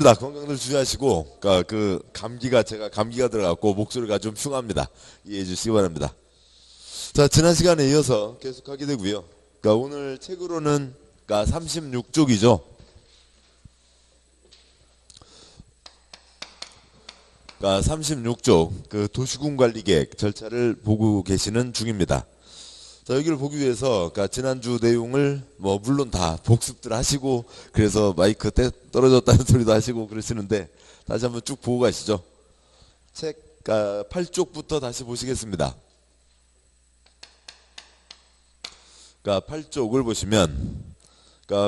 좋습니다. 건강들 주의하시고, 제가 감기가 들어갔고 목소리가 좀 흉합니다. 이해해 주시기 바랍니다. 자, 지난 시간에 이어서 계속하게 되고요. 오늘 책으로는 36쪽이죠. 36쪽 그 도시군 관리 계획 절차를 보고 계시는 중입니다. 자, 여기를 보기 위해서 지난주 내용을 물론 다 복습들 하시고, 그래서 마이크 떨어졌다는 소리도 하시고 그러시는데 다시 한번 쭉 보고 가시죠. 책 8쪽부터 다시 보시겠습니다. 8쪽을 보시면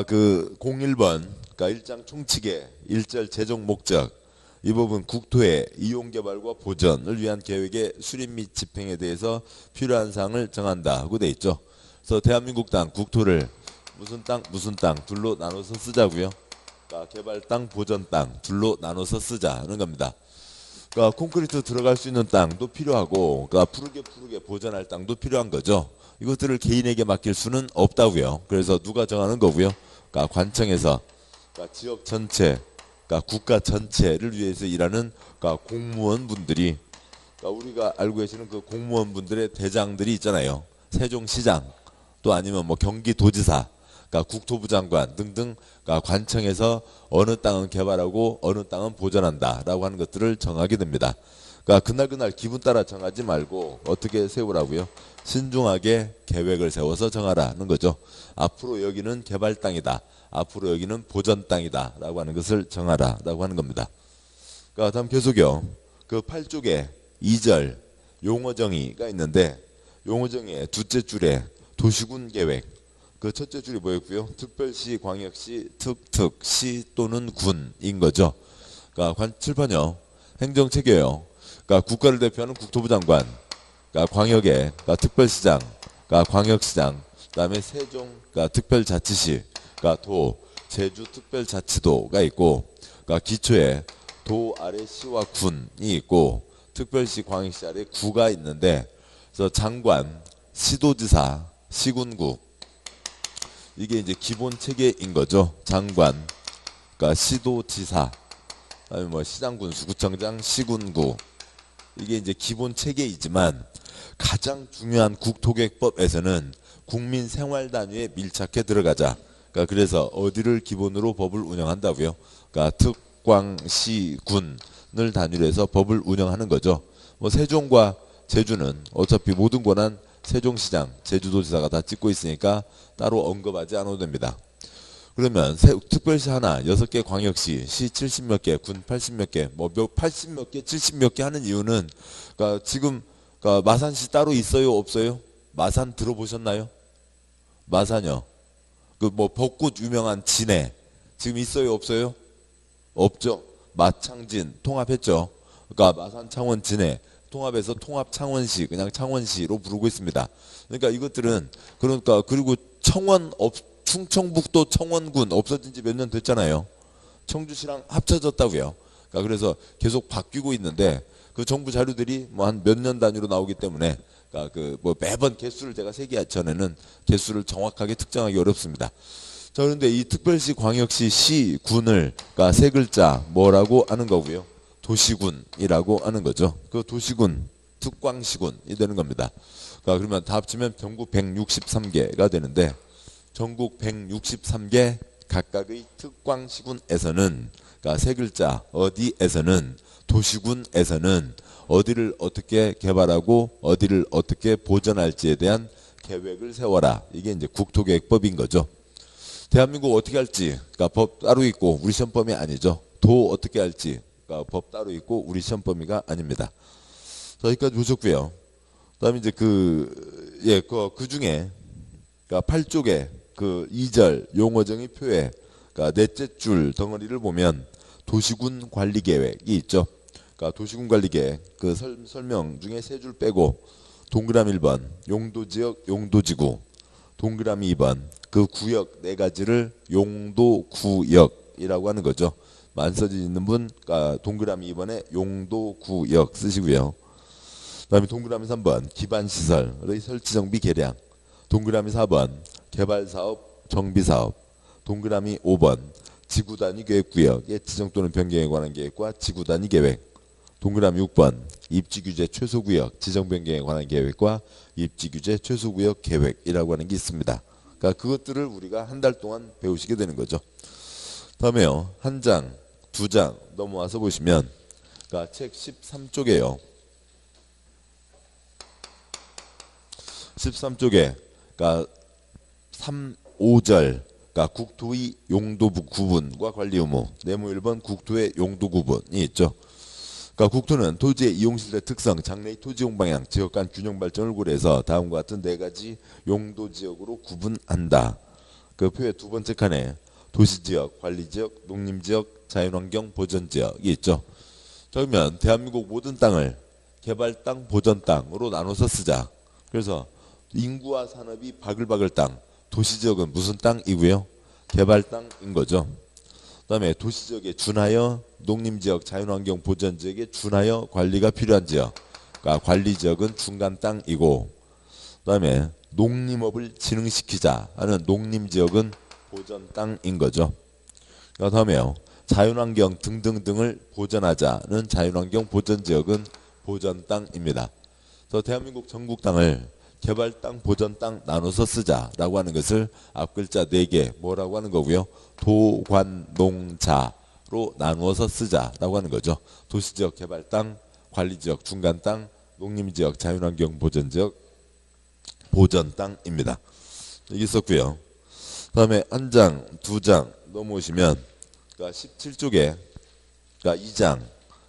그 01번 1장 총칙에 1절 재정 목적, 이 부분 국토의 이용개발과 보전을 위한 계획의 수립 및 집행에 대해서 필요한 사항을 정한다 하고 돼 있죠. 그래서 대한민국 땅 국토를 무슨 땅 둘로 나눠서 쓰자고요. 개발 땅, 보전 땅 둘로 나눠서 쓰자는 겁니다. 콘크리트 들어갈 수 있는 땅도 필요하고, 푸르게 보전할 땅도 필요한 거죠. 이것들을 개인에게 맡길 수는 없다고요. 그래서 누가 정하는 거고요. 관청에서 지역 전체, 국가 전체를 위해서 일하는 공무원분들이, 우리가 알고 계시는 그 공무원분들의 대장들이 있잖아요. 세종시장, 또 아니면 경기도지사, 국토부 장관 등등 관청에서 어느 땅은 개발하고 어느 땅은 보전한다라고 하는 것들을 정하게 됩니다. 그날 기분 따라 정하지 말고 어떻게 세우라고요? 신중하게 계획을 세워서 정하라는 거죠. 앞으로 여기는 개발 땅이다, 앞으로 여기는 보전 땅이다 라고 하는 것을 정하라 라고 하는 겁니다. 다음 계속요. 그 8쪽에 2절 용어정의가 있는데, 용어정의의 둘째 줄에 도시군 계획, 그 첫째 줄이 뭐였고요? 특별시, 광역시, 특특시 또는 군인 거죠. 칠판요. 행정체계요. 국가를 대표하는 국토부 장관, 광역의 특별시장, 광역시장, 그다음에 세종 특별자치시, 도, 제주 특별자치도가 있고, 기초에 도 아래 시와 군이 있고, 특별시, 광역시 아래 구가 있는데, 그래서 장관, 시도지사, 시군구, 이게 이제 기본 체계인 거죠. 장관, 시도지사, 아니면 시장군수, 구청장, 시군구, 이게 이제 기본 체계이지만 가장 중요한 국토계획법에서는 국민 생활 단위에 밀착해 들어가자. 그래서 어디를 기본으로 법을 운영한다고요? 특광시군을 단위로 해서 법을 운영하는 거죠. 세종과 제주는 어차피 모든 권한 세종시장, 제주도지사가 다 찍고 있으니까 따로 언급하지 않아도 됩니다. 그러면 특별시 하나 6개, 광역시 시 70몇 개, 군 80몇 개, 80몇 개, 70몇 개 하는 이유는 지금 마산시 따로 있어요, 없어요? 마산 들어보셨나요? 마산요. 벚꽃 유명한 진해 지금 있어요, 없어요? 없죠. 마창진 통합했죠. 마산, 창원, 진해 통합해서 통합 창원시, 그냥 창원시로 부르고 있습니다. 그러니까 이것들은, 그리고 충청북도 청원군 없어진 지 몇 년 됐잖아요. 청주시랑 합쳐졌다고요. 그래서 계속 바뀌고 있는데, 그 정부 자료들이 한 몇 년 단위로 나오기 때문에 매번 개수를 제가 세기 전에는 개수를 정확하게 특정하기 어렵습니다. 자, 그런데 이 특별시, 광역시, 시, 군을 세 글자 뭐라고 하는 거고요? 도시군이라고 하는 거죠. 그 도시군, 특광시군이 되는 겁니다. 그러면 다 합치면 전국 163개가 되는데, 전국 163개 각각의 특광시군에서는, 세 글자 어디에서는, 도시군에서는 어디를 어떻게 개발하고 어디를 어떻게 보전할지에 대한 계획을 세워라. 이게 이제 국토계획법인 거죠. 대한민국 어떻게 할지 법 따로 있고 우리 시험 범위 아니죠. 도 어떻게 할지 법 따로 있고 우리 시험 범위가 아닙니다. 여기까지 보셨고요. 그다음에 이제 그 중에 8쪽에 그 2절 용어정의 표에 넷째 줄 덩어리를 보면 도시군 관리 계획이 있죠. 도시군 관리 계획 그 설명 중에 세 줄 빼고 동그라미 1번 용도지역 용도지구, 동그라미 2번 그 구역 네 가지를 용도구역이라고 하는 거죠. 안 써져 있는 분 동그라미 2번에 용도구역 쓰시고요. 그다음에 동그라미 3번 기반시설의 설치정비 계량, 동그라미 4번 개발사업 정비사업, 동그라미 5번 지구단위 계획구역의 지정 또는 변경에 관한 계획과 지구단위 계획. 동그라미 6번 입지규제 최소구역 지정 변경에 관한 계획과 입지규제 최소구역 계획이라고 하는 게 있습니다. 그러니까 그것들을 우리가 한 달 동안 배우시게 되는 거죠. 다음에요. 한 장, 두 장 넘어와서 보시면 그러니까 책 13쪽에요. 13쪽에 그러니까 3, 5절 그러니까 국토의 용도 구분과 관리 의무 네모 1번 국토의 용도 구분이 있죠. 그러니까 국토는 토지의 이용시설의 특성, 장래의 토지 이용 방향, 지역 간 균형 발전을 고려해서 다음과 같은 네 가지 용도 지역으로 구분한다. 그 표의 두 번째 칸에 도시지역, 관리지역, 농림지역, 자연환경 보전지역이 있죠. 그러면 대한민국 모든 땅을 개발 땅, 보전 땅으로 나눠서 쓰자. 그래서 인구와 산업이 바글바글 땅, 도시지역은 무슨 땅이고요? 개발 땅인 거죠. 그다음에 도시지역에 준하여 농림지역, 자연환경 보전지역에 준하여 관리가 필요한 지역. 그러니까 관리지역은 중간 땅이고, 그다음에 농림업을 진흥시키자 하는 농림지역은 보전 땅인 거죠. 그다음에요. 자연환경 등등등을 보전하자는 자연환경 보전지역은 보전 땅입니다. 그래서 대한민국 전국 땅을 개발 땅, 보전 땅 나눠서 쓰자라고 하는 것을 앞글자 4개 뭐라고 하는 거고요. 도관농자로 나누어서 쓰자라고 하는 거죠. 도시지역 개발 땅, 관리지역 중간 땅, 농림지역 자연환경 보전지역 보전 땅입니다. 여기 있었고요. 다음에 한 장, 두 장 넘어오시면 그러니까 17쪽에 그러니까 2장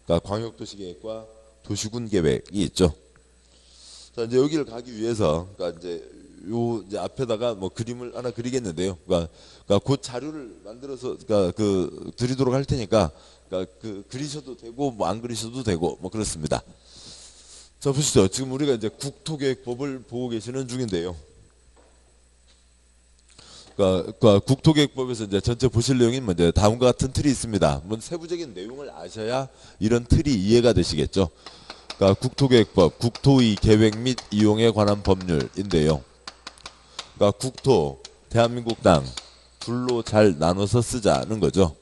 그러니까 광역도시계획과 도시군 계획이 있죠. 자, 이제 여기를 가기 위해서, 그러니까 이제 앞에다가 뭐 그림을 하나 그리겠는데요. 그러니까 그 자료를 만들어서, 드리도록 할 테니까, 그리셔도 되고, 뭐 안 그리셔도 되고, 뭐 그렇습니다. 자, 보시죠. 지금 우리가 이제 국토계획법을 보고 계시는 중인데요. 그러니까 국토계획법에서 이제 전체 보실 내용이 이제 다음과 같은 틀이 있습니다. 뭐 세부적인 내용을 아셔야 이런 틀이 이해가 되시겠죠. 그러니까 국토계획법, 국토의 계획 및 이용에 관한 법률인데요. 그러니까 국토, 대한민국 땅 둘로 잘 나눠서 쓰자는 거죠.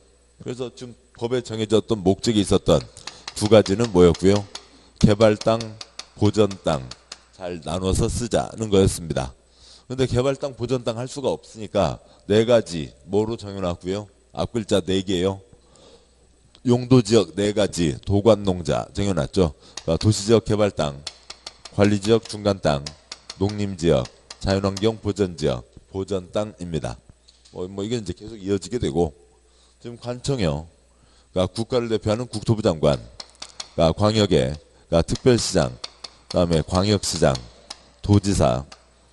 그래서 지금 법에 정해졌던 목적이 있었던 두 가지는 뭐였고요. 개발 땅, 보전 땅 잘 나눠서 쓰자는 거였습니다. 근데 개발 땅, 보전 땅 할 수가 없으니까 네 가지 뭐로 정해놨고요. 앞글자 4개요. 용도지역 4가지 도관농자 정해놨죠. 그러니까 도시지역 개발 땅, 관리지역 중간 땅, 농림지역, 자연환경 보전지역, 보전 땅입니다. 뭐 이게 이제 계속 이어지게 되고 지금 관청이요. 그러니까 국가를 대표하는 국토부 장관, 그러니까 광역의 그러니까 특별시장, 그다음에 광역시장, 도지사,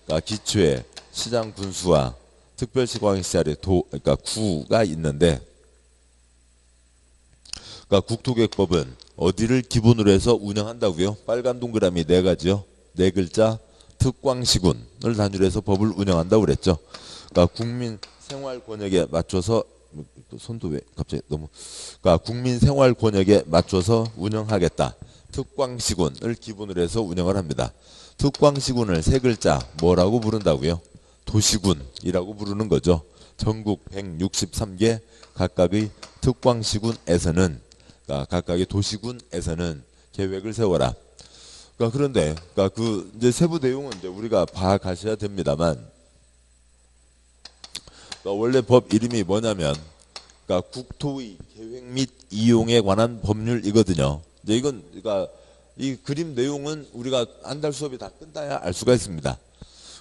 그러니까 기초의 시장 군수와 특별시 광역시 아래 그러니까 구가 있는데. 그러니까 국토계획법은 어디를 기본으로 해서 운영한다고요? 빨간 동그라미 4가지요. 4글자 특광시군을 단위로 해서 법을 운영한다고 그랬죠. 그러니까 국민 생활 권역에 맞춰서 손도 왜 갑자기 너무 그러니까 국민 생활 권역에 맞춰서 운영하겠다. 특광시군을 기본으로 해서 운영을 합니다. 특광시군을 3글자 뭐라고 부른다고요? 도시군이라고 부르는 거죠. 전국 163개 각각의 특광시군에서는 각각의 도시군에서는 계획을 세워라. 그런데 이제 세부 내용은 이제 우리가 봐가셔야 됩니다만, 원래 법 이름이 뭐냐면 국토의 계획 및 이용에 관한 법률이거든요. 근데 이건 이 그림 내용은 우리가 한 달 수업이 다 끝나야 알 수가 있습니다.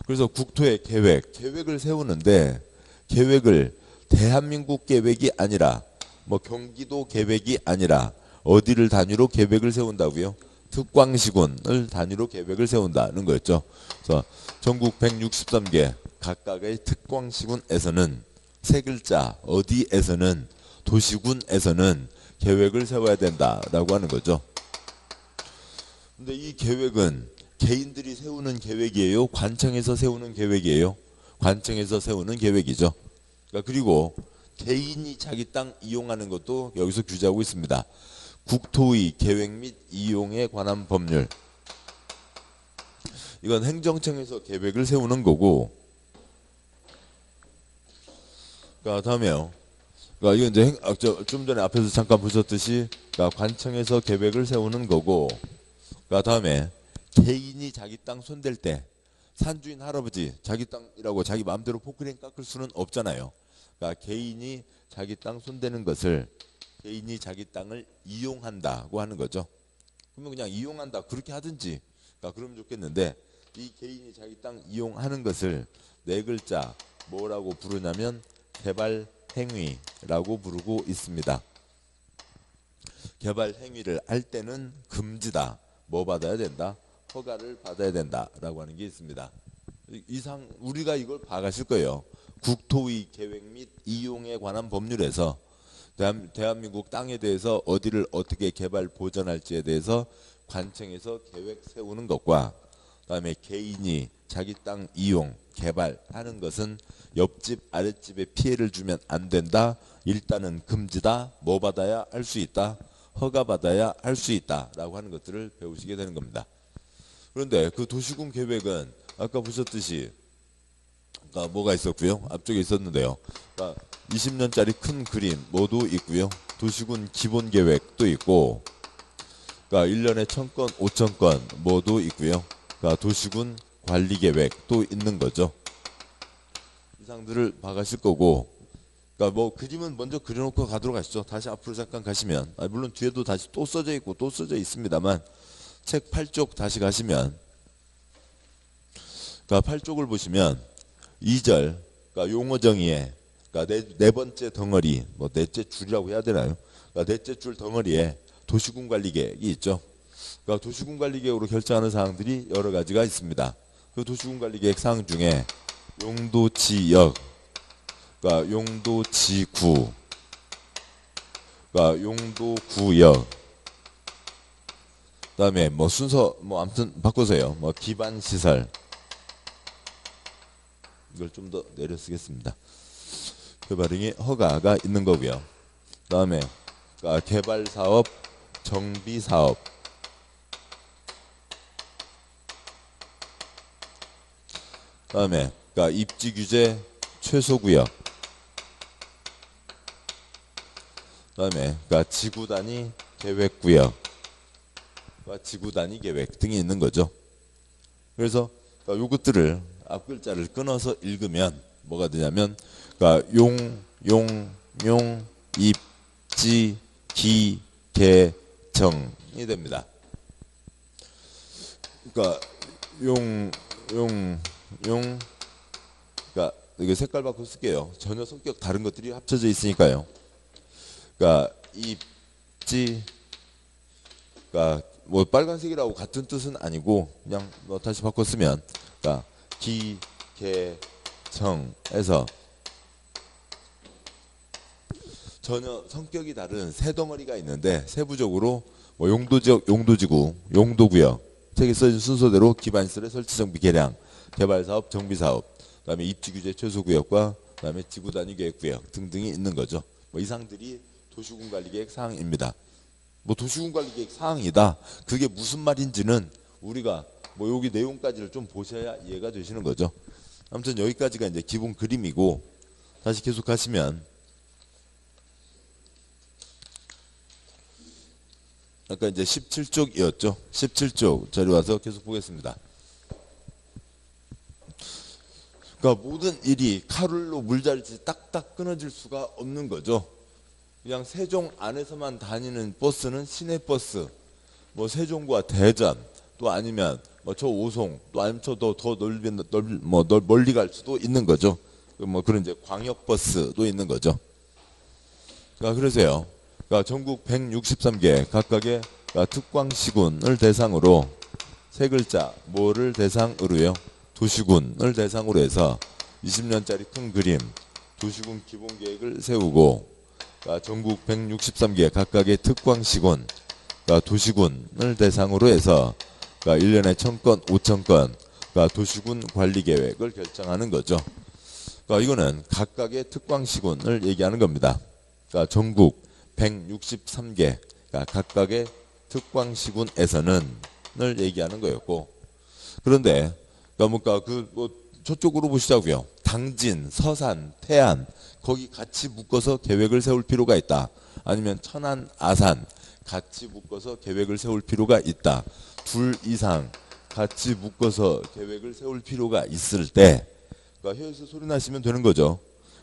그래서 국토의 계획을 세우는데 계획을 대한민국 계획이 아니라 뭐 경기도 계획이 아니라 어디를 단위로 계획을 세운다고요? 특광시군을 단위로 계획을 세운다는 거였죠. 그래서 전국 163개 각각의 특광시군에서는 3글자 어디에서는 도시군에서는 계획을 세워야 된다라고 하는 거죠. 근데 이 계획은 개인들이 세우는 계획이에요? 관청에서 세우는 계획이에요? 관청에서 세우는 계획이죠. 그리고 개인이 자기 땅 이용하는 것도 여기서 규제하고 있습니다. 국토의 계획 및 이용에 관한 법률. 이건 행정청에서 계획을 세우는 거고, 다음에요. 그러니까 이거 이제 좀 전에 앞에서 잠깐 보셨듯이 그러니까 관청에서 계획을 세우는 거고, 그러니까 다음에 개인이 자기 땅 손댈 때 산주인 할아버지 자기 땅이라고 자기 마음대로 포크레인 깎을 수는 없잖아요. 그러니까 개인이 자기 땅 손대는 것을 개인이 자기 땅을 이용한다고 하는 거죠. 그러면 그냥 이용한다 그렇게 하든지, 그러니까 그러면 좋겠는데, 이 개인이 자기 땅 이용하는 것을 네 글자 뭐라고 부르냐면 개발 행위라고 부르고 있습니다. 개발 행위를 할 때는 금지다. 뭐 받아야 된다? 허가를 받아야 된다라고 하는 게 있습니다. 이상 우리가 이걸 봐가실 거예요. 국토의 계획 및 이용에 관한 법률에서 대한민국 땅에 대해서 어디를 어떻게 개발 보전할지에 대해서 관청에서 계획 세우는 것과, 그다음에 개인이 자기 땅 이용 개발하는 것은 옆집 아랫집에 피해를 주면 안 된다. 일단은 금지다. 뭐 받아야 할 수 있다. 허가 받아야 할 수 있다라고 하는 것들을 배우시게 되는 겁니다. 그런데 그 도시군 계획은 아까 보셨듯이 그러니까 뭐가 있었고요. 앞쪽에 있었는데요. 그러니까 20년짜리 큰 그림 모두 있고요. 도시군 기본 계획도 있고, 그러니까 1년에 1000건, 5000건 모두 있고요. 그러니까 도시군 관리 계획도 있는 거죠. 이상들을 봐가실 거고, 그러니까 뭐 그림은 먼저 그려놓고 가도록 하시죠. 다시 앞으로 잠깐 가시면, 물론 뒤에도 다시 또 써져 있고 또 써져 있습니다만, 책 8쪽 다시 가시면, 그러니까 8쪽을 보시면 2절, 그러니까 용어 정의에, 그러니까 네 번째 덩어리, 뭐 넷째 줄이라고 해야 되나요? 그러니까 넷째 줄 덩어리에 도시군 관리 계획이 있죠. 그러니까 도시군 관리 계획으로 결정하는 사항들이 여러 가지가 있습니다. 그 도시군 관리 계획 사항 중에 용도 지역, 그러니까 용도 지구, 그러니까 용도 구역, 그다음에 뭐 순서 뭐 아무튼 바꿔서요. 뭐 기반 시설, 이걸 좀 더 내려 쓰겠습니다. 개발행위 허가가 있는 거고요. 그다음에 그러니까 개발 사업, 정비 사업, 그다음에 그러니까 입지 규제 최소 구역, 그다음에 그러니까 지구 단위 계획 구역, 지구 단위 계획 등이 있는 거죠. 그래서 그러니까 요것들을 앞 글자를 끊어서 읽으면 뭐가 되냐면, 그러니까 용, 입지, 기, 개, 정이 됩니다. 그러니까 그러니까 이거 색깔 바꿔 쓸게요. 전혀 성격 다른 것들이 합쳐져 있으니까요. 그러니까 입지, 그러니까 뭐 빨간색이라고 같은 뜻은 아니고 그냥 뭐 다시 바꿔 쓰면, 그러니까 기, 개, 정에서 전혀 성격이 다른 세 덩어리가 있는데, 세부적으로 뭐 용도지역, 용도지구, 용도구역, 책에 써진 순서대로 기반시설의 설치, 정비, 개량, 개발사업, 정비사업, 그다음에 입지규제 최소구역과 그다음에 지구단위 계획구역 등등이 있는 거죠. 뭐 이상들이 도시군관리계획 사항입니다. 뭐 도시군관리계획 사항이다, 그게 무슨 말인지는 우리가 뭐 여기 내용까지를 좀 보셔야 이해가 되시는 거죠. 아무튼 여기까지가 이제 기본 그림이고, 다시 계속 가시면 아까 이제 17쪽이었죠. 17쪽 저리 와서 계속 보겠습니다. 그러니까 모든 일이 칼로 물자르듯이 딱딱 끊어질 수가 없는 거죠. 그냥 세종 안에서만 다니는 버스는 시내버스, 뭐 세종과 대전, 또 아니면 뭐 저 오송, 또 아니면 저 더 멀리 갈 수도 있는 거죠. 뭐 그런 이제 광역버스도 있는 거죠. 그러니까 그래서요, 그러니까 전국 163개 각각의 그러니까 특광시군을 대상으로 세 글자 뭐를 대상으로요? 도시군을 대상으로 해서 20년짜리 큰 그림 도시군 기본계획을 세우고, 그러니까 전국 163개 각각의 특광시군, 그러니까 도시군을 대상으로 해서 그러니까 1년에 1000건, 5000건 그러니까 도시군 관리계획을 결정하는 거죠. 그러니까 이거는 각각의 특광시군을 얘기하는 겁니다. 그러니까 전국 163개 그러니까 각각의 특광시군에서는 을 얘기하는 거였고, 그런데 그러니까 뭐 저쪽으로 보시자고요. 당진, 서산, 태안 거기 같이 묶어서 계획을 세울 필요가 있다. 아니면 천안, 아산 같이 묶어서 계획을 세울 필요가 있다. 둘 이상 같이 묶어서 계획을 세울 필요가 있을 때 그러니까 혀에서 소리 나시면 되는 거죠.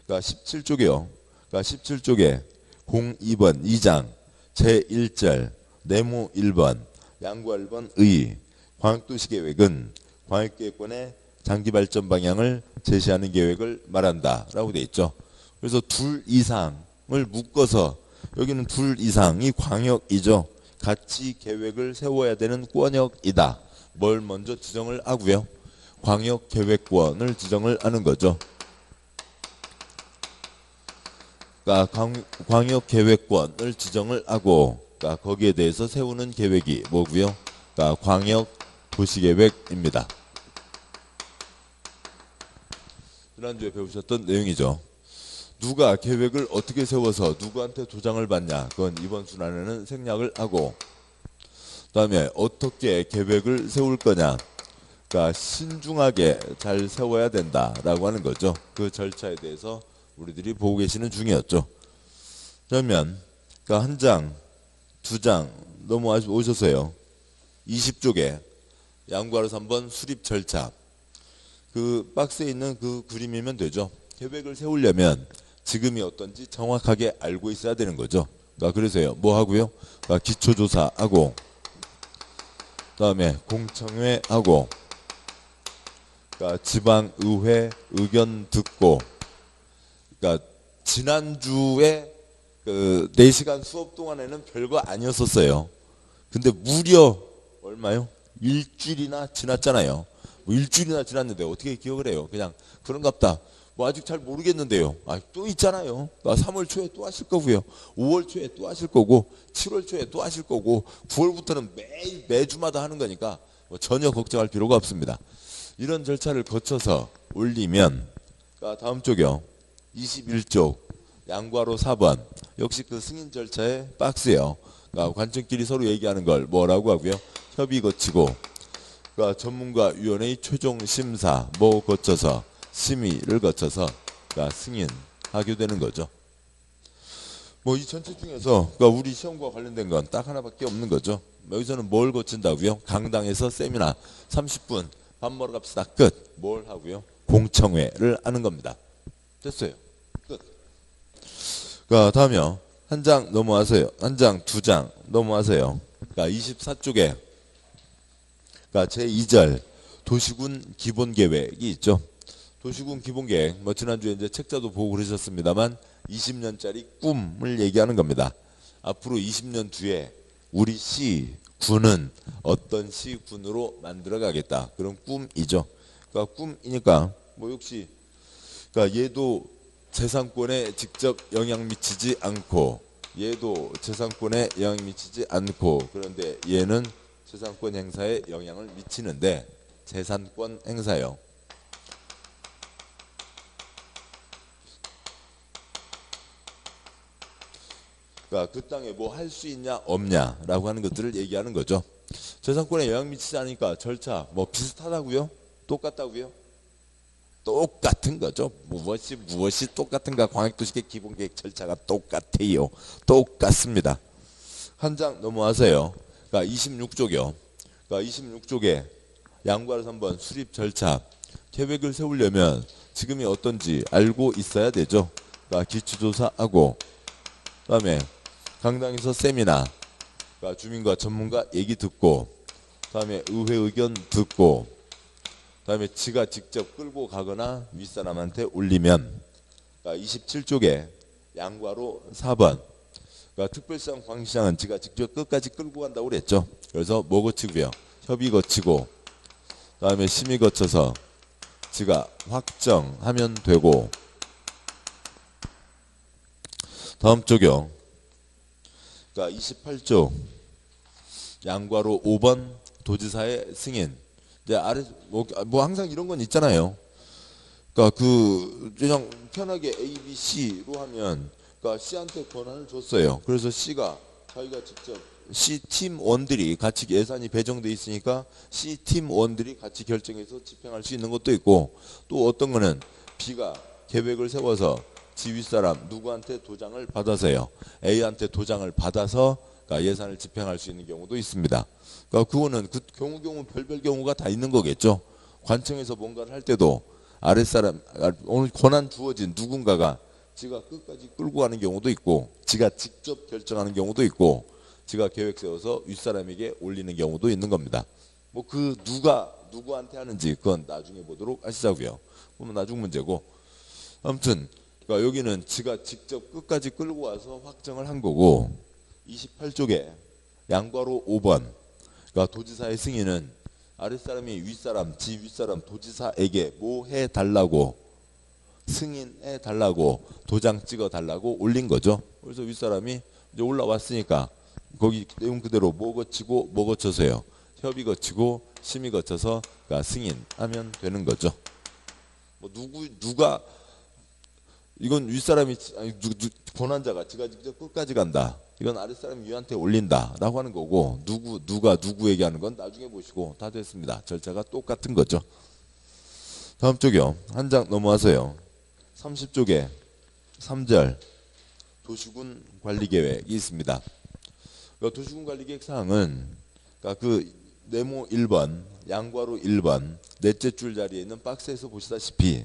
그러니까 17쪽이요. 그러니까 17쪽에 02번 2장 제1절 네모 1번 양과 1번 의 광역도시 계획은 광역계획권의 장기발전 방향을 제시하는 계획을 말한다 라고 돼 있죠. 그래서 둘 이상을 묶어서 여기는 둘 이상이 광역이죠. 같이 계획을 세워야 되는 권역이다. 뭘 먼저 지정을 하고요. 광역계획권을 지정을 하는 거죠. 그러니까 광역계획권을 지정을 하고 그러니까 거기에 대해서 세우는 계획이 뭐고요? 그러니까 광역도시계획입니다. 지난주에 배우셨던 내용이죠. 누가 계획을 어떻게 세워서 누구한테 도장을 받냐 그건 이번 순환에는 생략을 하고 그 다음에 어떻게 계획을 세울 거냐 그러니까 신중하게 잘 세워야 된다라고 하는 거죠. 그 절차에 대해서 우리들이 보고 계시는 중이었죠. 그러면 그러니까 한 장, 두 장 넘어오셨어요. 20쪽에 양구하러 3번 수립 절차 그 박스에 있는 그 그림이면 되죠. 계획을 세우려면 지금이 어떤지 정확하게 알고 있어야 되는 거죠. 그러니까 그래서요. 뭐 하고요? 그러니까 기초조사하고 그다음에 공청회하고 그러니까 지방의회 의견 듣고 그러니까 지난주에 그 4시간 수업 동안에는 별거 아니었었어요. 근데 무려 얼마요? 일주일이나 지났잖아요. 뭐 일주일이나 지났는데 어떻게 기억을 해요? 그냥 그런갑다. 뭐 아직 잘 모르겠는데요. 아, 또 있잖아요. 3월 초에 또 하실 거고요. 5월 초에 또 하실 거고 7월 초에 또 하실 거고 9월부터는 매주마다 하는 거니까 뭐 전혀 걱정할 필요가 없습니다. 이런 절차를 거쳐서 올리면 다음 쪽이요. 21쪽 양과로 4번 역시 그 승인 절차의 박스예요. 그러니까 관청끼리 서로 얘기하는 걸 뭐라고 하고요. 협의 거치고 그러니까 전문가위원회의 최종 심사 뭐 거쳐서 심의를 거쳐서 그러니까 승인하게 되는 거죠. 뭐 이 전체 중에서 그러니까 우리 시험과 관련된 건 딱 하나밖에 없는 거죠. 여기서는 뭘 거친다고요? 강당에서 세미나 30분 밥 먹으러 갑시다. 끝. 뭘 하고요? 공청회를 하는 겁니다. 됐어요. 끝. 그러니까 다음이요. 한 장 넘어와서요. 한 장, 두 장 넘어와서요. 그러니까 24쪽에 그러니까 제2절 도시군 기본계획이 있죠. 도시군 기본계획 뭐 지난주에 이제 책자도 보고 그러셨습니다만 20년짜리 꿈을 얘기하는 겁니다. 앞으로 20년 뒤에 우리 시군은 어떤 시군으로 만들어 가겠다. 그런 꿈이죠. 그러니까 꿈이니까 뭐 역시 그러니까 얘도 재산권에 직접 영향 미치지 않고 얘도 재산권에 영향 미치지 않고 그런데 얘는 재산권 행사에 영향을 미치는데 재산권 행사요. 그러니까 그 땅에 뭐 할 수 있냐 없냐라고 하는 것들을 얘기하는 거죠. 재산권에 영향 미치지 않으니까 절차 뭐 비슷하다고요? 똑같다고요? 똑같은 거죠. 무엇이 똑같은가? 광역도시계획 기본계획 절차가 똑같아요. 똑같습니다. 한 장 넘어와서요. 그러니까 26쪽이요. 그러니까 26쪽에 양구하러 3번 수립 절차 계획을 세우려면 지금이 어떤지 알고 있어야 되죠. 그러니까 기초조사하고 그다음에 강당에서 세미나 그러니까 주민과 전문가 얘기 듣고 그다음에 의회 의견 듣고 그다음에 지가 직접 끌고 가거나 윗사람한테 올리면 그러니까 27쪽에 양과로 4번 그러니까 특별시장 광시장은 지가 직접 끝까지 끌고 간다고 그랬죠. 그래서 뭐 거치고요. 협의 거치고 그다음에 심의 거쳐서 지가 확정하면 되고 다음 쪽이요. 그러니까 28쪽 양과로 5번 도지사의 승인 이제 아래 뭐 항상 이런 건 있잖아요. 그러니까 그 그냥 편하게 A, B, C로 하면 그러니까 C한테 권한을 줬어요. 그래서 C가 자기가 직접 C 팀원들이 같이 예산이 배정돼 있으니까 C 팀원들이 같이 결정해서 집행할 수 있는 것도 있고 또 어떤 거는 B가 계획을 세워서 지 윗사람 누구한테 도장을 받아서요. A한테 도장을 받아서 그러니까 예산을 집행할 수 있는 경우도 있습니다. 그러니까 그거는 그 경우 별별 경우가 다 있는 거겠죠. 관청에서 뭔가를 할 때도 아랫사람 오늘 권한 주어진 누군가가 지가 끝까지 끌고 가는 경우도 있고 지가 직접 결정하는 경우도 있고 지가 계획 세워서 윗사람에게 올리는 경우도 있는 겁니다. 뭐 그 누가 누구한테 하는지 그건 나중에 보도록 하시자고요. 그러면 나중 문제고 아무튼 그러니까 여기는 지가 직접 끝까지 끌고 와서 확정을 한 거고 28쪽에 양괄호 5번 그러니까 도지사의 승인은 아랫사람이 윗사람, 지 윗사람 도지사에게 뭐 해달라고 승인해 달라고 도장 찍어 달라고 올린 거죠. 그래서 윗사람이 이제 올라왔으니까 거기 내용 그대로 뭐 거치고 뭐 거쳐서요. 협의 거치고 심의 거쳐서 그러니까 승인하면 되는 거죠. 뭐 누가 이건 윗사람이 아니 권한자가 지가 직접 끝까지 간다. 이건 아랫사람이 위한테 올린다라고 하는 거고 누가 누구에게 하는 건 나중에 보시고 다 됐습니다. 절차가 똑같은 거죠. 다음 쪽이요. 한 장 넘어와서요. 30쪽에 3절 도시군 관리계획이 있습니다. 그러니까 도시군 관리계획 사항은 그러니까 그 네모 1번, 양괄호 1번 넷째 줄 자리에 있는 박스에서 보시다시피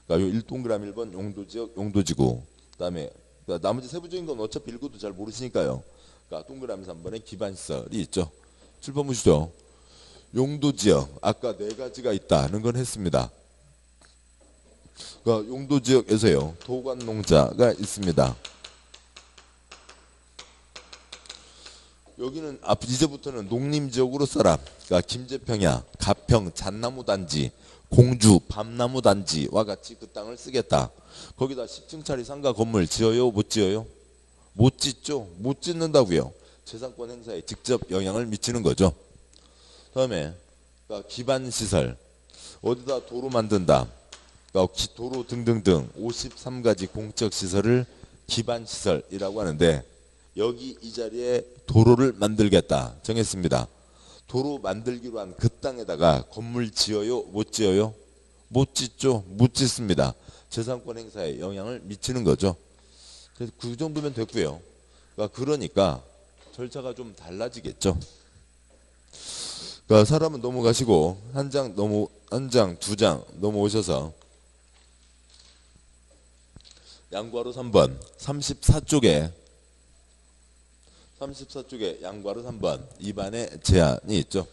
그러니까 요 1동그라미 1번 용도지역, 용도지구 그다음에 그러니까 나머지 세부적인 건 어차피 읽어도 잘 모르시니까요. 그러니까 동그라미 3번에 기반시설이 있죠. 7번 보시죠. 용도지역 아까 네 가지가 있다는 건 했습니다. 그러니까 용도지역에서요. 도관농자가 있습니다. 여기는 이제부터는 농림지역으로 써라. 그러니까 김제평야, 가평, 잣나무 단지, 공주, 밤나무 단지와 같이 그 땅을 쓰겠다. 거기다 10층짜리 상가 건물 지어요? 못 지어요? 못 짓죠? 못 짓는다고요. 재산권 행사에 직접 영향을 미치는 거죠. 다음에 그러니까 기반시설 어디다 도로 만든다. 그러니까 도로 등등등 53가지 공적시설을 기반시설이라고 하는데 여기 이 자리에 도로를 만들겠다 정했습니다. 도로 만들기로 한 그 땅에다가 건물 지어요? 못 지어요? 못 짓죠? 못 짓습니다. 재산권 행사에 영향을 미치는 거죠. 그래서 그 정도면 됐고요. 그러니까 절차가 좀 달라지겠죠. 그러니까 사람은 넘어가시고 한 장, 두 장 넘어오셔서 양괄호 3번 34쪽에 양괄호 3번 입안에 제한이 있죠.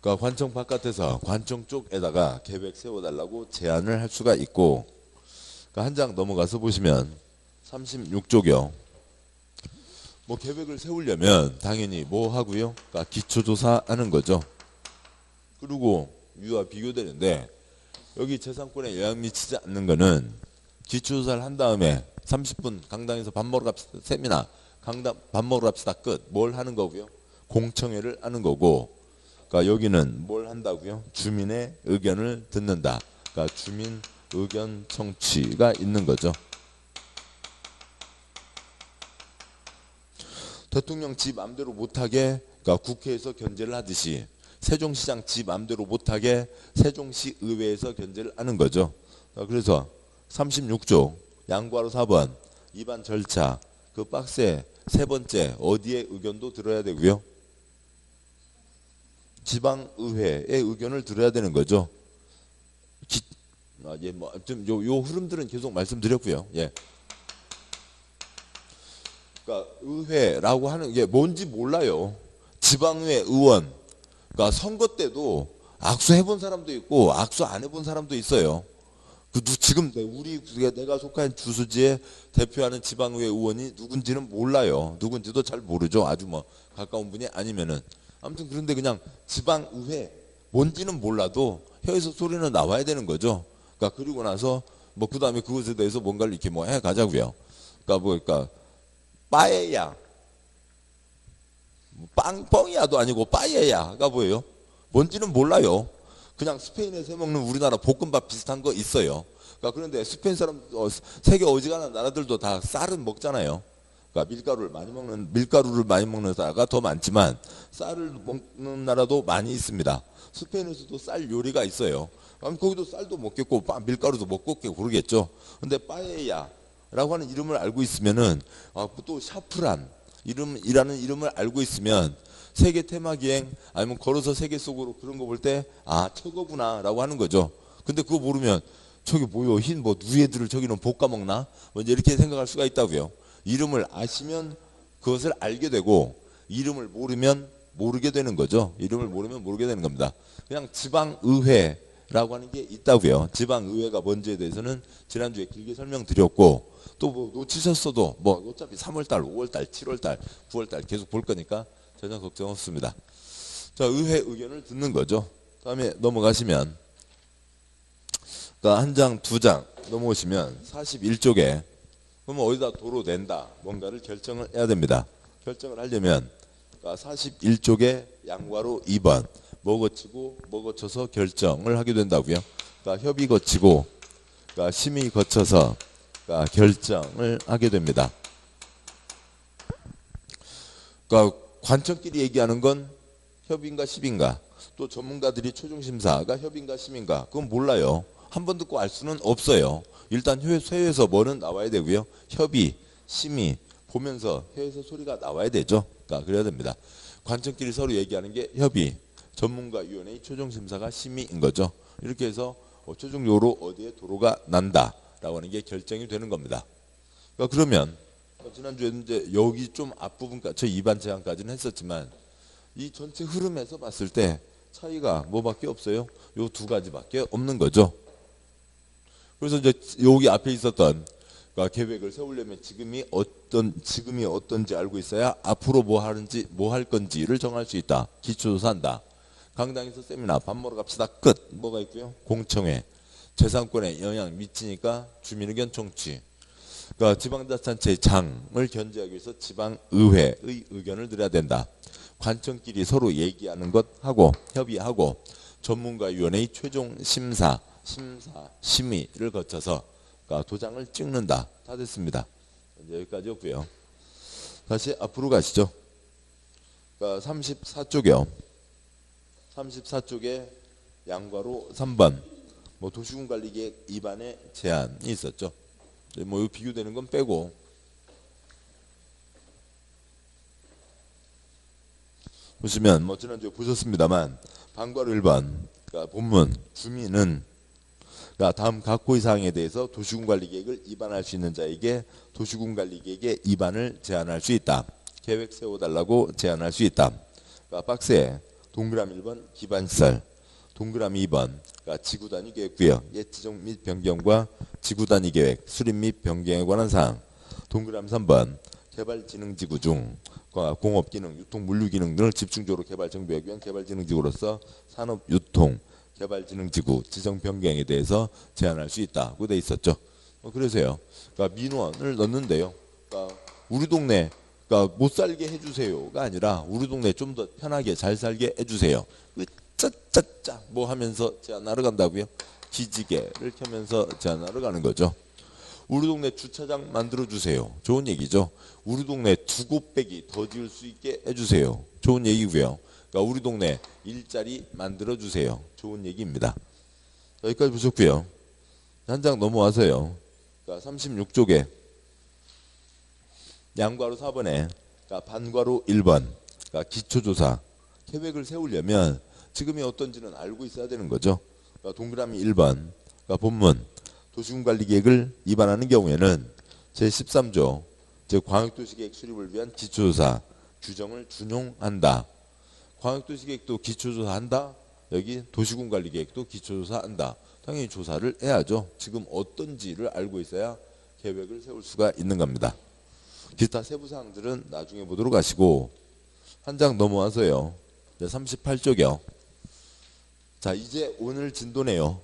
그러니까 관청 바깥에서 관청 쪽에다가 계획 세워달라고 제안을 할 수가 있고 그러니까 한 장 넘어가서 보시면 36쪽이요. 뭐 계획을 세우려면 당연히 뭐 하고요. 그러니까 기초조사 하는 거죠. 그리고 위와 비교되는데 여기 재산권에 영향 미치지 않는 거는 기초조사를 한 다음에 30분 강당에서 밥 먹으러 갑시다. 세미나 강당 밥 먹으러 갑시다. 끝. 뭘 하는 거고요? 공청회를 하는 거고 그러니까 여기는 뭘 한다고요? 주민의 의견을 듣는다. 그러니까 주민 의견 청취가 있는 거죠. 대통령 지 맘대로 못하게 그러니까 국회에서 견제를 하듯이 세종시장 지 맘대로 못하게 세종시 의회에서 견제를 하는 거죠. 그래서 36조 양괄호 4번 입안 절차 그 박스에 세 번째 어디에 의견도 들어야 되고요. 지방의회의 의견을 들어야 되는 거죠. 요 흐름들은 계속 말씀드렸고요. 예. 그러니까 의회라고 하는 게 뭔지 몰라요. 지방의회 의원. 그러니까 선거 때도 악수 해본 사람도 있고 악수 안 해본 사람도 있어요. 지금 내가 속한 주수지에 대표하는 지방의회 의원이 누군지는 몰라요. 누군지도 잘 모르죠. 아주 뭐 가까운 분이 아니면은. 아무튼 그런데 그냥 지방의회 뭔지는 몰라도 혀에서 소리는 나와야 되는 거죠. 그러니까 그리고 나서 뭐 그다음에 그것에 대해서 뭔가를 이렇게 뭐 해 가자고요. 그러니까 빠에야 빵뻥이야도 아니고 빠에야가 뭐예요? 뭔지는 몰라요. 그냥 스페인에서 해먹는 우리나라 볶음밥 비슷한 거 있어요. 그러니까 그런데 스페인 사람 세계 어지간한 나라들도 다 쌀은 먹잖아요. 그러니까 밀가루를 많이 먹는 나라가 더 많지만 쌀을 먹는 나라도 많이 있습니다. 스페인에서도 쌀 요리가 있어요. 그럼 거기도 쌀도 먹겠고 밀가루도 먹고 그러겠죠. 근데 빠에야라고 하는 이름을 알고 있으면은 또 샤프란 이름이라는 이름을 알고 있으면 세계 테마 기행 아니면 걸어서 세계 속으로 그런 거 볼 때 저거구나라고 하는 거죠. 근데 그거 모르면 저기 뭐요 흰 뭐 누에들을 저기는 볶아 먹나? 뭐 이렇게 생각할 수가 있다고요. 이름을 아시면 그것을 알게 되고 이름을 모르면 모르게 되는 거죠. 이름을 모르면 모르게 되는 겁니다. 그냥 지방의회라고 하는 게 있다고요. 지방의회가 뭔지에 대해서는 지난주에 길게 설명드렸고 또 뭐 놓치셨어도 뭐 어차피 3월달, 5월달, 7월달, 9월달 계속 볼 거니까 전혀 걱정 없습니다. 자, 의회 의견을 듣는 거죠. 다음에 넘어가시면 한 장, 두 장 넘어오시면 41쪽에 그러면 어디다 도로 낸다 뭔가를 결정을 해야 됩니다. 결정을 하려면 41쪽에 양괄호 2번 뭐 거치고 뭐 거쳐서 결정을 하게 된다고요. 그러니까 협의 거치고 심의 거쳐서 결정을 하게 됩니다. 그러니까 관청끼리 얘기하는 건 협의인가 심의인가 또 전문가들이 최종심사가 협의인가 심의인가 그건 몰라요. 한 번 듣고 알 수는 없어요. 일단 회에서 뭐는 나와야 되고요. 협의, 심의 보면서 회에서 소리가 나와야 되죠. 그래야 됩니다. 관청끼리 서로 얘기하는 게 협의, 전문가위원회의 최종심사가 심의인 거죠. 이렇게 해서 최종적으로 어디에 도로가 난다라고 하는 게 결정이 되는 겁니다. 그러면 지난주에 이제 여기 좀 앞부분까지 저 2반 제한까지는 했었지만 이 전체 흐름에서 봤을 때 차이가 뭐밖에 없어요? 요 두 가지밖에 없는 거죠. 그래서 이제 여기 앞에 있었던 계획을 세우려면 지금이 어떤지 알고 있어야 앞으로 뭐 할 건지를 정할 수 있다. 기초조사한다. 강당에서 세미나 밥 먹으러 갑시다. 끝. 뭐가 있고요? 공청회. 재산권에 영향 미치니까 주민의견 청취. 지방자치단체의 장을 견제하기 위해서 지방의회의 의견을 들어야 된다. 관청끼리 서로 얘기하는 것하고 협의하고 전문가위원회의 최종 심의를 거쳐서 도장을 찍는다. 다 됐습니다. 여기까지였고요. 다시 앞으로 가시죠. 34쪽이요. 34쪽에 양괄호 3번 도시군관리계획 입안의 제한이 있었죠. 뭐 비교되는 건 빼고 보시면 지난주에 보셨습니다만 방괄호 1번 본문 주민은 다음 각 고의사항에 대해서 도시군관리계획을 입안할 수 있는 자에게 도시군관리계획의 입안을 제한할 수 있다. 계획 세워달라고 제한할 수 있다. 박스에 동그라미 1번 기반시설, 동그라미 2번 지구단위 계획구역 옛 지정 및 변경과 지구단위 계획 수립 및 변경에 관한 사항, 동그라미 3번 개발진흥지구 중 공업기능, 유통, 물류기능 등을 집중적으로 개발 정비하기 위한 개발진흥지구로서 산업유통 개발진흥지구 지정 변경에 대해서 제한할 수 있다고 돼 있었죠. 그래서요. 민원을 넣는데요. 우리 동네 못 살게 해주세요가 아니라 우리 동네 좀 더 편하게 잘 살게 해주세요. 짜짜짜 뭐 하면서 제한하러 간다고요? 기지개를 켜면서 제한하러 가는 거죠. 우리 동네 주차장 만들어주세요. 좋은 얘기죠. 우리 동네 2곳배기 더 지을 수 있게 해주세요. 좋은 얘기고요. 우리 동네 일자리 만들어주세요. 좋은 얘기입니다. 여기까지 보셨고요. 한 장 넘어와서요. 36쪽에 양괄호 4번에 반괄호 1번 기초조사 계획을 세우려면 지금이 어떤지는 알고 있어야 되는 거죠. 동그라미 1번 본문 도시군관리계획을 입안하는 경우에는 제13조 즉 광역도시계획 수립을 위한 기초조사 규정을 준용한다. 광역도시계획도 기초조사한다. 여기 도시군관리계획도 기초조사한다. 당연히 조사를 해야죠. 지금 어떤지를 알고 있어야 계획을 세울 수가 있는 겁니다. 기타 세부사항들은 나중에 보도록 하시고 한 장 넘어와서요. 38쪽이요. 자 이제 오늘 진도네요.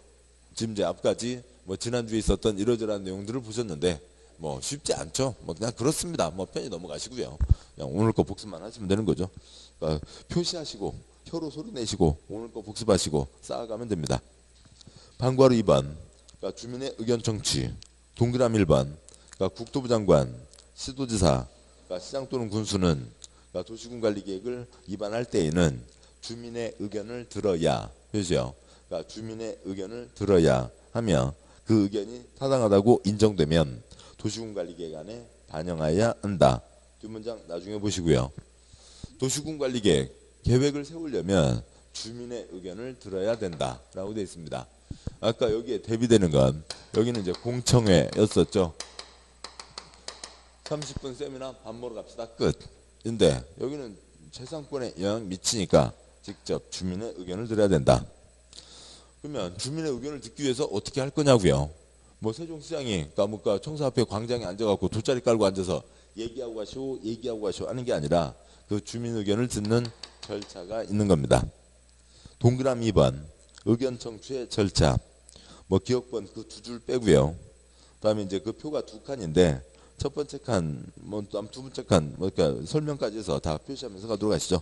지금 이제 앞까지 지난주에 있었던 이러저러한 내용들을 보셨는데 쉽지 않죠. 그냥 그렇습니다. 편히 넘어가시고요. 그냥 오늘 거 복습만 하시면 되는 거죠. 표시하시고 혀로 소리 내시고 오늘 거 복습하시고 쌓아가면 됩니다. 방괄호 2번 주민의 의견 청취, 동그라미 1번 국토부 장관, 시도지사, 그러니까 시장 또는 군수는 그러니까 도시군관리계획을 입안할 때에는 주민의 의견을 들어야 그죠? 그러니까 주민의 의견을 들어야 하며 그 의견이 타당하다고 인정되면 도시군관리계획안에 반영해야 한다. 뒷문장 나중에 보시고요. 도시군관리계획 계획을 세우려면 주민의 의견을 들어야 된다라고 되어 있습니다. 아까 여기에 대비되는 건 여기는 이제 공청회였었죠. 30분 세미나 밥 먹으러 갑시다 끝. 근데 여기는 재산권에 영향 미치니까 직접 주민의 의견을 들어야 된다. 그러면 주민의 의견을 듣기 위해서 어떻게 할 거냐고요. 뭐 세종시장이 그러니까 청사 앞에 광장에 앉아갖고 돗자리 깔고 앉아서 얘기하고 가시오 하는 게 아니라 그 주민 의견을 듣는 절차가 있는 겁니다. 동그라미 2번 의견 청취의 절차. 뭐 기억번 그 두 줄 빼고요. 그다음에 이제 그 표가 두 칸인데 첫 번째 칸, 뭐 두 번째 칸, 뭐 그러니까 설명까지 해서 다 표시하면서 가도록 하시죠.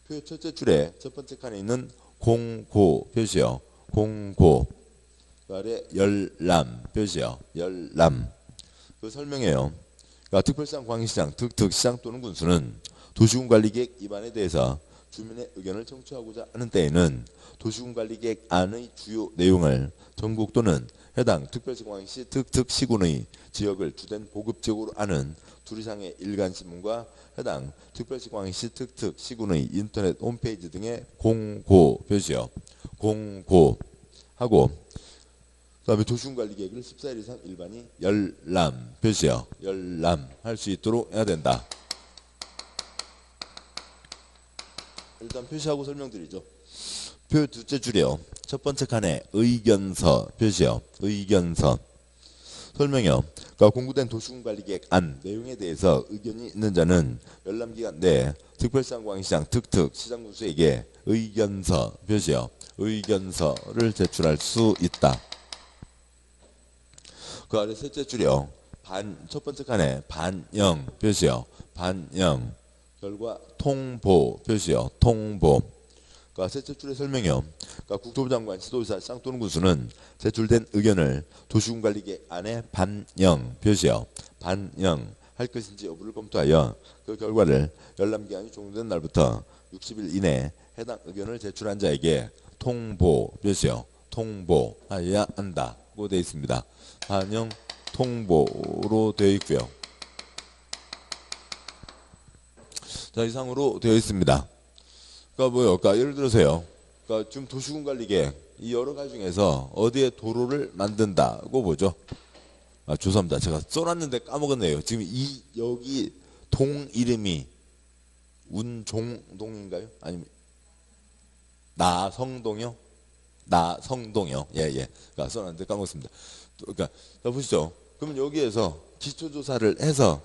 표 첫째 줄에 첫 번째 칸에 있는 공고 표시요. 공고. 그 아래 열람 표시요. 열람. 그 설명해요. 그러니까 특별시장, 광역시장, 특특시장 또는 군수는 도시군관리계획 입안에 대해서 주민의 의견을 청취하고자 하는 때에는 도시군관리계획 안의 주요 내용을 전국 또는 해당 특별시, 광역시, 특특시군의 지역을 주된 보급적으로 아는 두리상의 일간신문과 해당 특별시, 광역시, 특특시군의 인터넷 홈페이지 등의 공고 표시요. 공고하고 그다음에 도시군관리계획을 14일 이상 일반이 열람 표시요. 열람 할 수 있도록 해야 된다. 일단 표시하고 설명드리죠. 표 둘째 줄이요. 첫 번째 칸에 의견서 표시요. 의견서. 설명이요. 그러니까 공부된 도시군관리계획 안 내용에 대해서 의견이 있는 자는 열람기간 내에 특별시장, 광역시장, 특특시장 군수에게 의견서 표시요. 의견서를 제출할 수 있다. 그 아래 셋째 줄이요. 첫 번째 칸에 반영 표시요. 반영. 결과 통보 표시요. 통보. 그러니까 셋째 줄의 설명이요. 그러니까 국토부 장관, 지도자, 시장 또는 군수는 제출된 의견을 도시군관리계획 안에 반영 표시요. 반영할 것인지 여부를 검토하여 그 결과를 열람기한이 종료된 날부터 60일 이내에 해당 의견을 제출한 자에게 통보 표시요. 통보하여야 한다고 되어 있습니다. 반영 통보로 되어 있고요. 자, 이상으로 되어 있습니다. 그러니까 뭐요? 그러니까 예를 들어서요. 그러니까 지금 도시군관리계획 이 여러 가지 중에서 어디에 도로를 만든다고 보죠. 아, 죄송합니다. 제가 써놨는데 까먹었네요. 지금 여기 동 이름이 운종동인가요? 아니면 나성동이요? 나성동이요. 예. 그러니까 써놨는데 까먹었습니다. 그러니까 자 보시죠. 그러면 여기에서 기초조사를 해서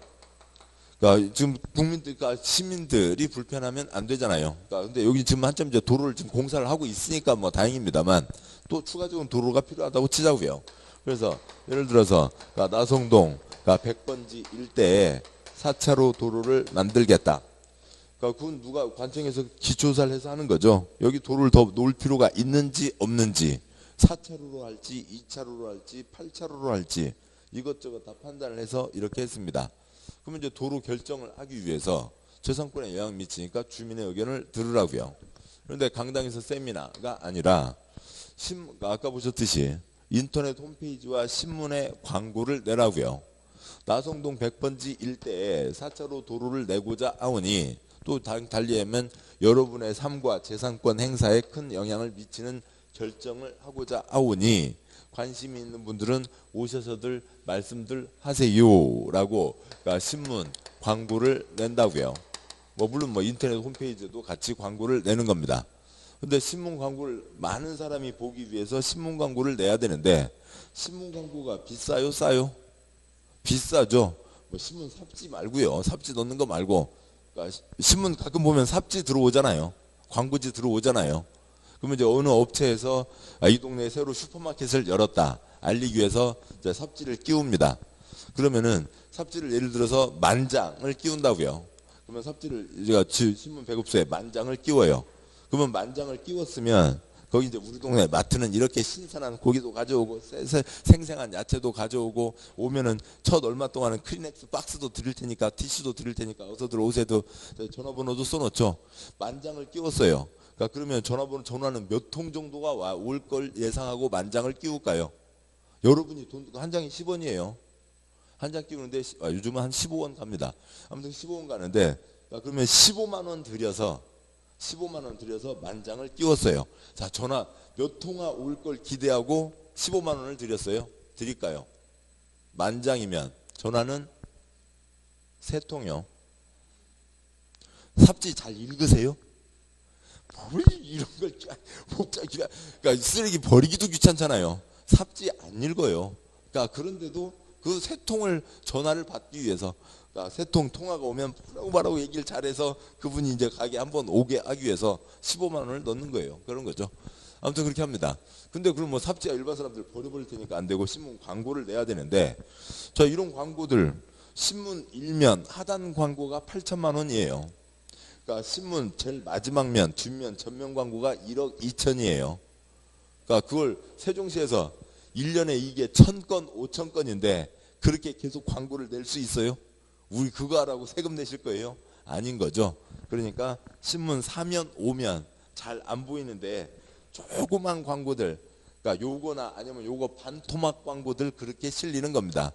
그러니까 지금 국민들, 그러니까 시민들이 불편하면 안 되잖아요. 그러니까 근데 여기 지금 한참 이제 도로를 지금 공사를 하고 있으니까 뭐 다행입니다만 또 추가적인 도로가 필요하다고 치자고요. 그래서 예를 들어서 그러니까 나성동, 그러니까 100번지 일대에 4차로 도로를 만들겠다. 그러니까 그건 누가 관청에서 기초조사를 해서 하는 거죠. 여기 도로를 더 놓을 필요가 있는지 없는지, 4차로로 할지 2차로로 할지 8차로로 할지 이것저것 다 판단을 해서 이렇게 했습니다. 그러면 이제 도로 결정을 하기 위해서 재산권에 영향 미치니까 주민의 의견을 들으라고요. 그런데 강당에서 세미나가 아니라 아까 보셨듯이 인터넷 홈페이지와 신문에 광고를 내라고요. 나성동 100번지 일대에 4차로 도로를 내고자 하오니 또 달리 하면 여러분의 삶과 재산권 행사에 큰 영향을 미치는 결정을 하고자 하오니 관심이 있는 분들은 오셔서들 말씀들 하세요라고 그러니까 신문 광고를 낸다고요. 뭐 물론 뭐 인터넷 홈페이지도 같이 광고를 내는 겁니다. 근데 신문 광고를 많은 사람이 보기 위해서 신문 광고를 내야 되는데 신문 광고가 비싸요, 싸요? 비싸죠. 뭐 신문 삽지 말고요. 삽지 넣는 거 말고 그러니까 신문 가끔 보면 삽지 들어오잖아요. 광고지 들어오잖아요. 그러면 이제 어느 업체에서 이 동네에 새로 슈퍼마켓을 열었다 알리기 위해서 이제 삽지를 끼웁니다. 그러면은 삽지를 예를 들어서 10,000장을 끼운다고요. 그러면 삽지를 제가 신문 배급소에 10,000장을 끼워요. 그러면 10,000장을 끼웠으면 거기 이제 우리 동네 마트는 이렇게 신선한 고기도 가져오고 생생한 야채도 가져오고, 오면은 첫 얼마 동안은 크리넥스 박스도 드릴 테니까, 티슈도 드릴 테니까 어서들 오세도, 전화번호도 써놓죠. 만장을 끼웠어요. 그러니까 그러면 전화는 몇 통 정도가 올 걸 예상하고 만장을 끼울까요? 여러분이 돈 한 장이 10원이에요. 한 장 끼우는데 요즘은 한 15원 갑니다. 아무튼 15원 가는데, 그러면 15만 원 들여서 만장을 끼웠어요. 자, 전화 몇 통화 올 걸 기대하고 15만 원을 드릴까요? 만장이면 전화는 3통이요. 삽지 잘 읽으세요? 뭘 이런 걸 그러니까 쓰레기 버리기도 귀찮잖아요. 삽지 안 읽어요. 그러니까 그런데도 그 3통을 전화를 받기 위해서, 그러니까 3통 통화가 오면 뭐라고 얘기를 잘해서 그분이 이제 가게 한번 오게 하기 위해서 15만 원을 넣는 거예요. 그런 거죠. 아무튼 그렇게 합니다. 근데 그럼 뭐 삽지야 일반 사람들 버려버릴 테니까 안 되고 신문 광고를 내야 되는데, 자, 이런 광고들 신문 1면 하단 광고가 8천만 원이에요. 그러니까 신문 제일 마지막 면, 뒷면, 전면 광고가 1억 2천이에요. 그러니까 그걸 세종시에서 1년에 이게 1000건, 5000건인데 그렇게 계속 광고를 낼 수 있어요? 우리 그거 하라고 세금 내실 거예요? 아닌 거죠. 그러니까 신문 4면, 5면 잘 안 보이는데 조그만 광고들, 그러니까 요거나 아니면 요거 반토막 광고들 그렇게 실리는 겁니다.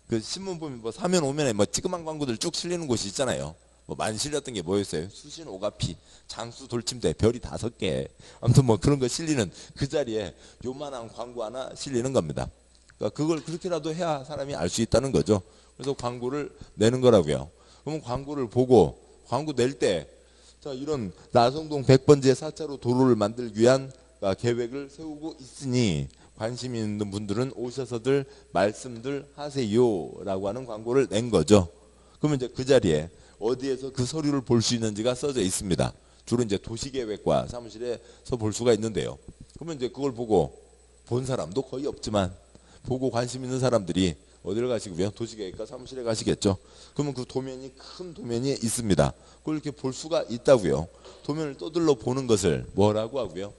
그 신문 보면 뭐 4면, 5면에 뭐 찌그만 광고들 쭉 실리는 곳이 있잖아요. 뭐 많이 실렸던 게 뭐였어요? 수신 오가피, 장수 돌침대, 별이 5개. 아무튼 뭐 그런 거 실리는 그 자리에 요만한 광고 하나 실리는 겁니다. 그러니까 그걸 그렇게라도 해야 사람이 알 수 있다는 거죠. 그래서 광고를 내는 거라고요. 그러면 광고를 보고 광고 낼 때, 자, 이런 나성동 100번지의 4차로 도로를 만들기 위한 계획을 세우고 있으니 관심 있는 분들은 오셔서들 말씀들 하세요라고 하는 광고를 낸 거죠. 그러면 이제 그 자리에 어디에서 그 서류를 볼 수 있는지가 써져 있습니다. 주로 이제 도시계획과 사무실에서 볼 수가 있는데요. 그러면 이제 그걸 보고 본 사람도 거의 없지만 보고 관심 있는 사람들이 어디를 가시고요? 도시계획과 사무실에 가시겠죠. 그러면 그 도면이, 큰 도면이 있습니다. 그걸 이렇게 볼 수가 있다고요. 도면을 떠들러 보는 것을 뭐라고 하고요?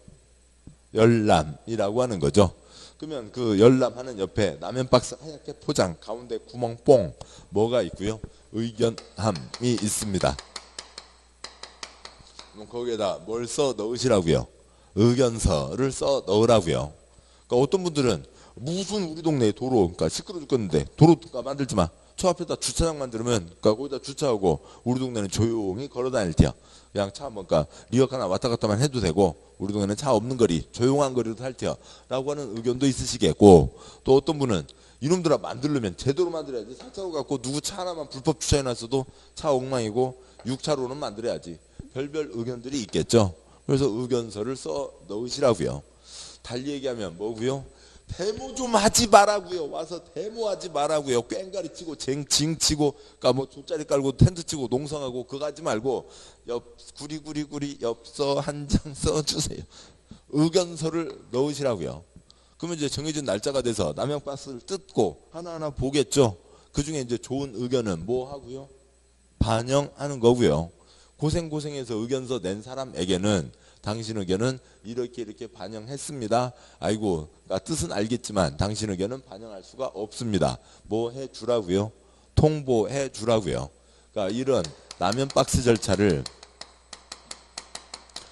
열람이라고 하는 거죠. 그러면 그 열람하는 옆에 라면 박스 하얗게 포장, 가운데 구멍 뽕, 뭐가 있고요? 의견함이 있습니다. 그럼 거기에다 뭘 써 넣으시라고요? 의견서를 써 넣으라고요. 그러니까 어떤 분들은 무슨 우리 동네 도로, 그러니까 시끄러 죽겠는데 도로가 만들지 마. 저 앞에다 주차장 만들면, 그러니까 거기다 주차하고 우리 동네는 조용히 걸어 다닐 때야. 그냥 차 뭔가 리어카 하나 왔다 갔다만 해도 되고 우리 동네는 차 없는 거리, 조용한 거리로 살 때야 라고 하는 의견도 있으시겠고, 또 어떤 분은 이놈들아 만들려면 제대로 만들어야지. 4차로 갖고 누구 차 하나만 불법 주차해놨어도 차 엉망이고 6차로는 만들어야지. 별별 의견들이 있겠죠. 그래서 의견서를 써 넣으시라고요. 달리 얘기하면 뭐고요? 데모 좀 하지 말라고요. 와서 데모하지 말라고요. 꽹가리 치고 징 치고, 그러니까 뭐 돗자리 깔고 텐트 치고 농성하고 그거 하지 말고 구리구리 엽서 한 장 써주세요. 의견서를 넣으시라고요. 그러면 이제 정해진 날짜가 돼서 남양 박스를 뜯고 하나하나 보겠죠. 그 중에 이제 좋은 의견은 뭐 하고요? 반영하는 거고요. 고생해서 의견서 낸 사람에게는 당신 의견은 이렇게 반영했습니다. 아이고, 그러니까 뜻은 알겠지만 당신 의견은 반영할 수가 없습니다. 뭐 해주라고요? 통보해 주라고요. 그러니까 이런 라면 박스 절차를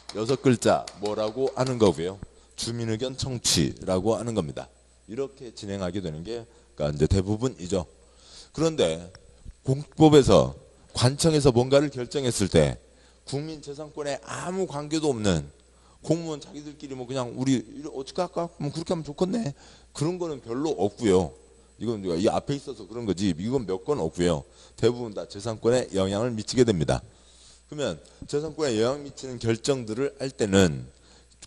6글자 뭐라고 하는 거고요? 주민의견 청취라고 하는 겁니다. 이렇게 진행하게 되는 게 그러니까 이제 대부분이죠. 그런데 공법에서 관청에서 뭔가를 결정했을 때 국민재산권에 아무 관계도 없는 공무원 자기들끼리 뭐 그냥 우리 어떻게 할까? 뭐 그렇게 하면 좋겠네. 그런 거는 별로 없고요. 이건 이 앞에 있어서 그런 거지. 이건 몇 건 없고요. 대부분 다 재산권에 영향을 미치게 됩니다. 그러면 재산권에 영향 미치는 결정들을 할 때는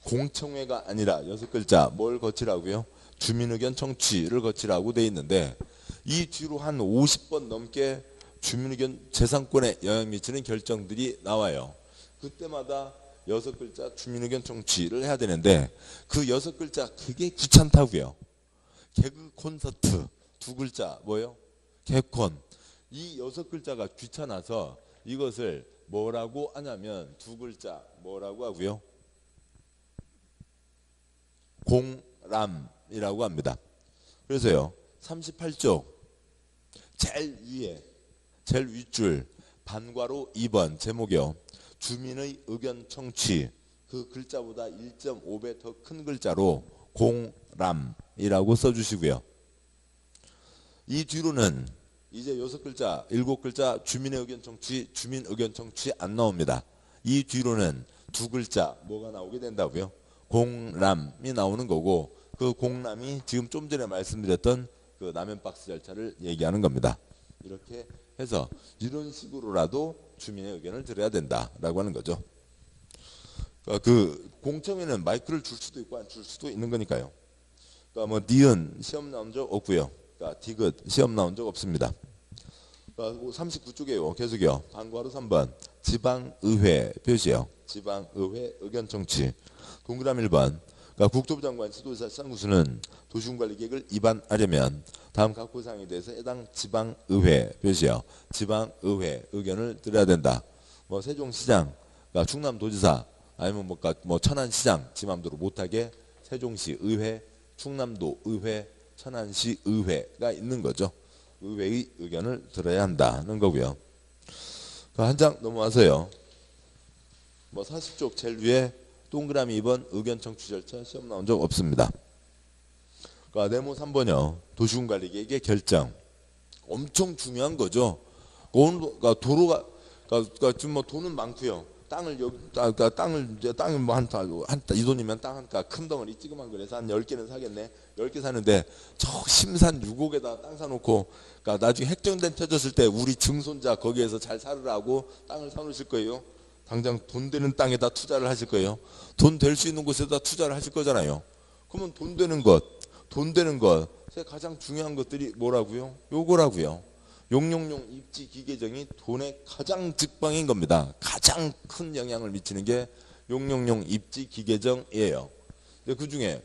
공청회가 아니라 6글자 뭘 거치라고요? 주민의견 청취를 거치라고 돼 있는데, 이 뒤로 한 50번 넘게 주민의견 재산권에 영향 미치는 결정들이 나와요. 그때마다 6글자 주민의견 청취를 해야 되는데, 그 6글자 그게 귀찮다고요. 개그 콘서트 2글자 뭐요? 개콘. 이 6글자가 귀찮아서 이것을 뭐라고 하냐면 2글자 뭐라고 하고요? 공람이라고 합니다. 그래서요 38쪽 제일 위에 제일 윗줄 반괄호 2번 제목이요. 주민의 의견 청취 그 글자보다 1.5배 더 큰 글자로 공람이라고 써주시고요. 이 뒤로는 이제 6글자 7글자 주민의 의견 청취 주민 의견 청취 안 나옵니다. 이 뒤로는 2글자 뭐가 나오게 된다고요? 공람이 나오는 거고 그 공람이 지금 좀 전에 말씀드렸던 그 라면 박스 절차를 얘기하는 겁니다. 이렇게 해서 이런 식으로라도 주민의 의견을 들어야 된다라고 하는 거죠. 그 공청회는 마이크를 줄 수도 있고 안 줄 수도 있는 거니까요. 그러니까 뭐 니은 시험 나온 적 없고요. 그러니까 디귿 시험 나온 적 없습니다. 39쪽에요. 계속이요. 반괄호 3번 지방의회 표시요. 지방의회 의견 청취. 동그라미 1번. 그러니까 국토부 장관 지도자 시장구수는 도시군관리계획을 위반하려면 다음 각 사항에 대해서 해당 지방의회 표시요. 지방의회 의견을 들어야 된다. 뭐 세종시장, 그러니까 충남도지사 아니면 뭐 천안시장 지 맘대로 못하게 세종시 의회, 충남도 의회, 천안시 의회가 있는 거죠. 의회의 의견을 들어야 한다는 거고요. 한 장 넘어와서요. 뭐 40쪽 제일 위에 동그라미 2번 의견 청취 절차 시험 나온 적 없습니다. 그러니까 네모 3번이요. 도시군관리계획의 결정. 엄청 중요한 거죠. 그러니까 도로가 그러니까 지금 뭐 돈은 많고요. 땅을 땅을 뭐 이 돈이면 땅 한 큰 덩어리 찌그만 그래서 한 10개는 사겠네. 10개 사는데 저 심산 6억에다 땅 사놓고 그러니까 나중에 핵정된 터졌을 때 우리 증손자 거기에서 잘 살으라고 땅을 사놓으실 거예요. 당장 돈 되는 땅에다 투자를 하실 거예요. 돈 될 수 있는 곳에다 투자를 하실 거잖아요. 그러면 돈 되는 것에 가장 중요한 것들이 뭐라고요? 요거라고요. 용용용 입지 기계정이 돈의 가장 직방인 겁니다. 가장 큰 영향을 미치는 게 용용용 입지 기계정이에요. 근데 그 중에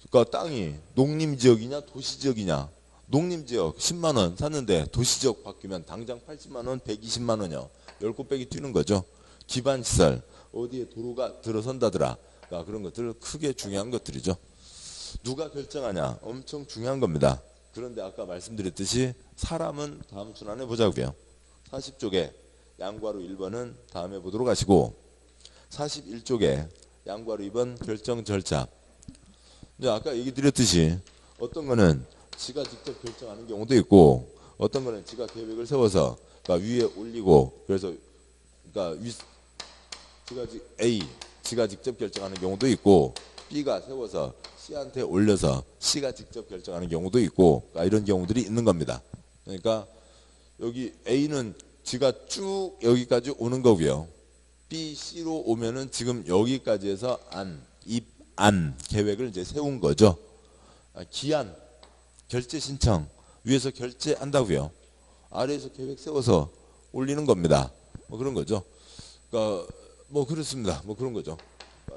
그러니까 땅이 농림지역이냐 도시지역이냐. 농림지역 10만 원 샀는데 도시지역 바뀌면 당장 80만 원, 120만 원이요. 10곱배기 뛰는 거죠. 기반시설 어디에 도로가 들어선다더라. 그러니까 그런 것들 크게 중요한 것들이죠. 누가 결정하냐 엄청 중요한 겁니다. 그런데 아까 말씀드렸듯이 사람은 다음 순환에 보자고요. 40쪽에 양괄호 1번은 다음에 보도록 하시고 41쪽에 양괄호 2번 결정 절차. 이제 아까 얘기 드렸듯이 어떤 거는 지가 직접 결정하는 경우도 있고 어떤 거는 지가 계획을 세워서 그러니까 위에 올리고 그래서 그러니까 지가 직접 결정하는 경우도 있고 B가 세워서 C한테 올려서 C가 직접 결정하는 경우도 있고 그러니까 이런 경우들이 있는 겁니다. 그러니까 여기 A는 지가 쭉 여기까지 오는 거고요. B, C로 오면은 지금 여기까지 해서 안 계획을 이제 세운 거죠. 기한, 결제 신청 위에서 결제한다고요. 아래에서 계획 세워서 올리는 겁니다. 뭐 그런 거죠. 그러니까 뭐 그렇습니다. 뭐 그런 거죠.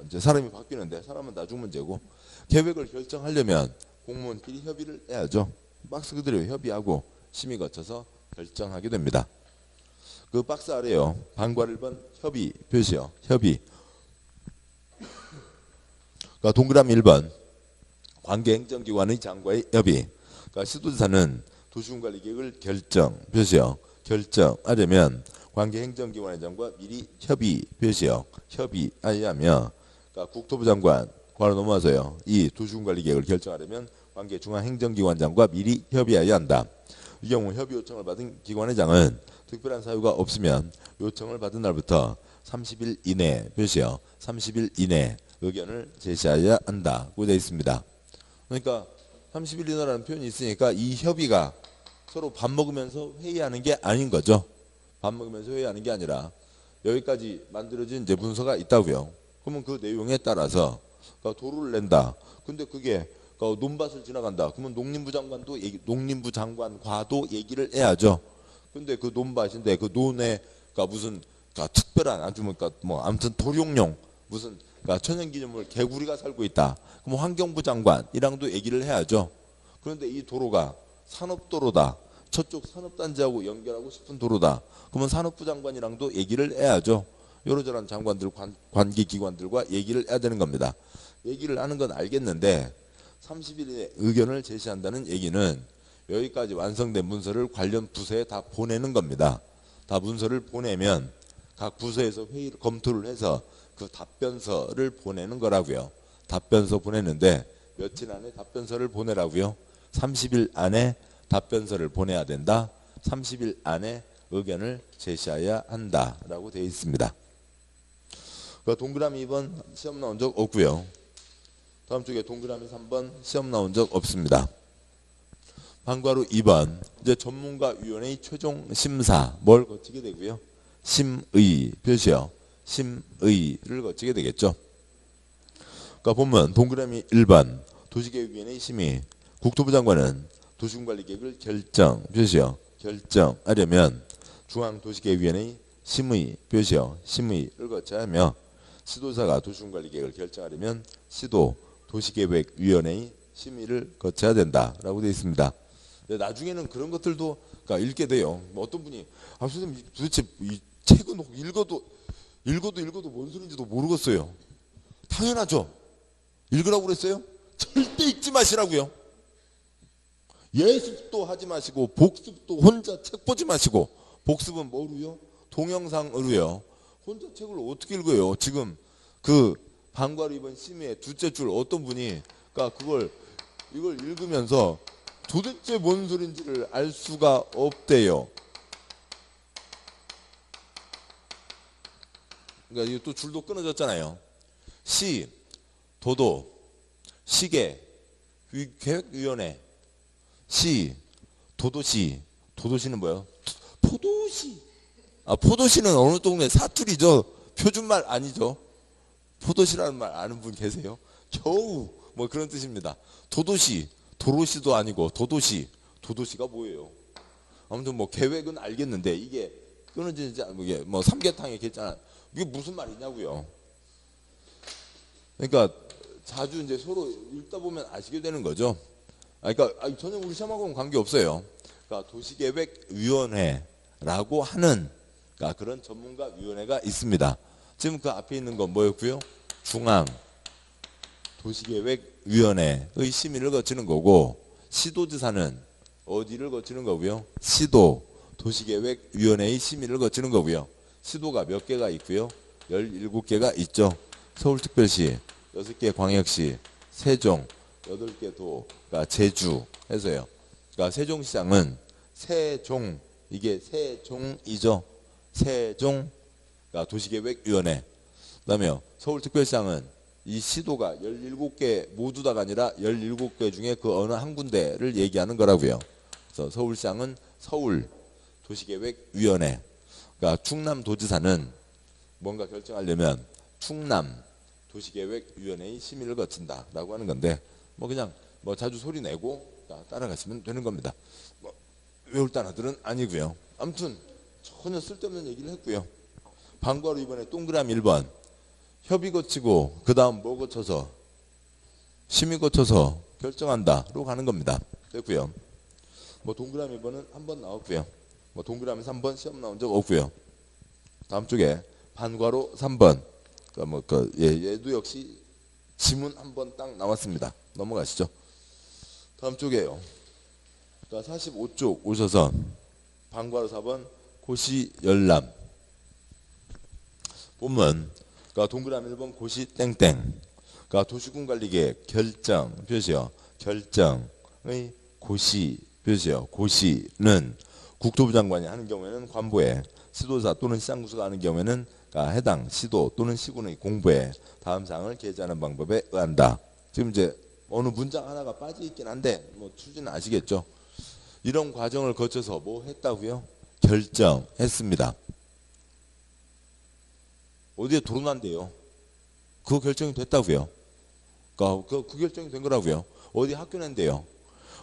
이제 사람이 바뀌는데 사람은 나중 문제고 계획을 결정하려면 공무원끼리 협의를 해야죠. 박스 그대로 협의하고 심의 거쳐서 결정하게 됩니다. 그 박스 아래요. 반괄 1번 협의 표시요. 협의. 그러니까 동그라미 1번 관계행정기관의 장과의 협의. 그러니까 시도지사는 도시군관리계획을 결정 표시요. 결정하려면 관계행정기관의 장과 미리 협의 표시요. 협의하려면 그러니까 국토부 장관 바로 넘어와서요. 이 도시군관리계획을 결정하려면 관계 중앙행정기관장과 미리 협의해야 한다. 이 경우 협의 요청을 받은 기관의 장은 특별한 사유가 없으면 요청을 받은 날부터 30일 이내 표시요. 30일 이내 의견을 제시해야 한다고 되어 있습니다. 그러니까 30일 이내라는 표현이 있으니까 이 협의가 서로 밥 먹으면서 회의하는 게 아닌 거죠. 밥 먹으면서 회의하는 게 아니라 여기까지 만들어진 이제 문서가 있다고요. 그러면 그 내용에 따라서 도로를 낸다. 근데 그게 논밭을 지나간다. 그러면 농림부 장관과도 얘기를 해야죠. 근데 그 논밭인데 그 논에 무슨 특별한 아주 뭐 아무튼 도룡령 무슨 천연기념물 개구리가 살고 있다. 그럼 환경부 장관이랑도 얘기를 해야죠. 그런데 이 도로가 산업도로다. 저쪽 산업단지하고 연결하고 싶은 도로다. 그러면 산업부 장관이랑도 얘기를 해야죠. 요러저런 장관들 관계기관들과 얘기를 해야 되는 겁니다. 얘기를 하는 건 알겠는데 30일에 의견을 제시한다는 얘기는 여기까지 완성된 문서를 관련 부서에 다 보내는 겁니다. 다 문서를 보내면 각 부서에서 회의를 검토를 해서 그 답변서를 보내는 거라고요. 답변서 보내는데 며칠 안에 답변서를 보내라고요. 30일 안에 답변서를 보내야 된다. 30일 안에 의견을 제시해야 한다라고 되어 있습니다. 동그라미 2번 시험 나온 적 없고요. 다음 쪽에 동그라미 3번 시험 나온 적 없습니다. 방과로 2번 이제 전문가위원회의 최종 심사 뭘 거치게 되고요. 심의 표시요. 심의를 거치게 되겠죠. 그러니까 보면 동그라미 1번 도시계획위원회 심의 국토부 장관은 도시군관리계획을 결정 표시요. 결정하려면 중앙도시계획위원회 심의 표시요. 심의를 거쳐야 하며 시도사가 도시군관리계획을 결정하려면 시도 도시계획위원회의 심의를 거쳐야 된다라고 되어 있습니다. 나중에는 그런 것들도 그러니까 읽게 돼요. 어떤 분이 선생님 도대체 이 책은 읽어도 뭔 소리인지도 모르겠어요. 당연하죠. 읽으라고 그랬어요? 절대 읽지 마시라고요. 예습도 하지 마시고 복습도 혼자 책 보지 마시고 복습은 뭐로요? 동영상으로요. 혼자 책을 어떻게 읽어요? 지금 그 방과로 이번 심의의 둘째 줄 어떤 분이 그러니까 이걸 읽으면서 도대체 뭔 소린지를 알 수가 없대요. 그러니까 이거 또 줄도 끊어졌잖아요. 시, 도도, 시계, 계획위원회, 시, 도도시, 도도시는 뭐예요? 포도시. 포도시는 어느 동네 사투리죠. 표준말 아니죠. 포도시라는 말 아는 분 계세요? 겨우 뭐 그런 뜻입니다. 도도시, 도로시도 아니고 도도시, 도도시가 뭐예요? 아무튼 뭐 계획은 알겠는데 이게 끊어지지 않고 이게 뭐 삼계탕에 있잖아. 이게 무슨 말이냐고요. 그러니까 자주 이제 서로 읽다 보면 아시게 되는 거죠. 그러니까 전혀 우리 시험하고는 관계 없어요. 그러니까 도시계획위원회라고 하는 그러니까 그런 전문가위원회가 있습니다. 지금 그 앞에 있는 건 뭐였고요? 중앙 도시계획위원회의 심의를 거치는 거고 시도지사는 어디를 거치는 거고요? 시도 도시계획위원회의 심의를 거치는 거고요. 시도가 몇 개가 있고요? 17개가 있죠. 서울특별시 6개, 광역시, 세종 8개 도, 그러니까 제주 해서요. 그러니까 세종시장은 세종 이게 세종이죠. 세종 그러니까 도시계획위원회. 그다음에 서울특별시장은 이 시도가 17개 모두 다가 아니라 17개 중에 그 어느 한 군데를 얘기하는 거라고요. 그래서 서울시장은 서울 도시계획위원회. 그러니까 충남도지사는 뭔가 결정하려면 충남 도시계획위원회의 심의를 거친다라고 하는 건데 뭐 그냥 뭐 자주 소리 내고 따라가시면 되는 겁니다. 뭐 외울 단어들은 아니고요. 아무튼 전혀 쓸데없는 얘기를 했고요. 방과로 이번에 동그라미 1번 협의 거치고 그 다음 뭐 거쳐서 심의 거쳐서 결정한다로 가는 겁니다. 됐고요. 뭐 동그라미 1번은 한 번 나왔고요. 뭐 동그라미 3번 시험 나온 적 없고요. 다음 쪽에 반과로 3번 그러니까 얘도 역시 지문 한 번 딱 나왔습니다. 넘어가시죠. 다음 쪽에요. 그러니까 45쪽 오셔서 반과로 4번 고시 열람 보면 그러니까 동그라미 1번 고시 땡땡 그러니까 도시군관리계획 결정 표시요. 결정의 고시 표시요. 고시는 국토부 장관이 하는 경우에는 관보에 시도사 또는 시장구수가 하는 경우에는 해당 시도 또는 시군의 공부에 다음 사항을 게재하는 방법에 의한다. 지금 이제 어느 문장 하나가 빠져 있긴 한데 뭐 추진은 아시겠죠. 이런 과정을 거쳐서 뭐 했다고요? 결정했습니다. 어디에 토론한대요. 그 결정이 됐다고요. 그러니까 그 결정이 된 거라고요. 어디 학교 낸대요.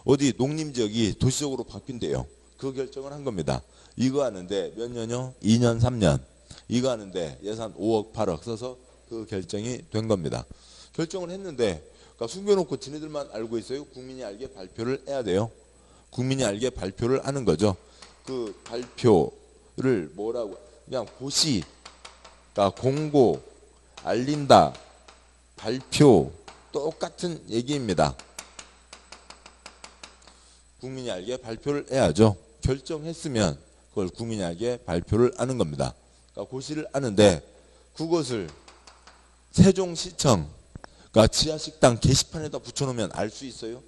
어디 농림지역이 도시적으로 바뀐대요. 그 결정을 한 겁니다. 이거 하는데 몇 년요? 2년 3년. 이거 하는데 예산 5억 8억 써서 그 결정이 된 겁니다. 결정을 했는데 그러니까 숨겨놓고 지네들만 알고 있어요. 국민이 알게 발표를 해야 돼요. 국민이 알게 발표를 하는 거죠. 그 발표를 뭐라고 그냥 고시 그러니까 공고 알린다 발표 똑같은 얘기입니다. 국민이 알게 발표를 해야죠. 결정했으면 그걸 국민이 알게 발표를 하는 겁니다. 그러니까 고시를 하는데 그것을 세종시청 그러니까 지하식당 게시판에다 붙여놓으면 알 수 있어요?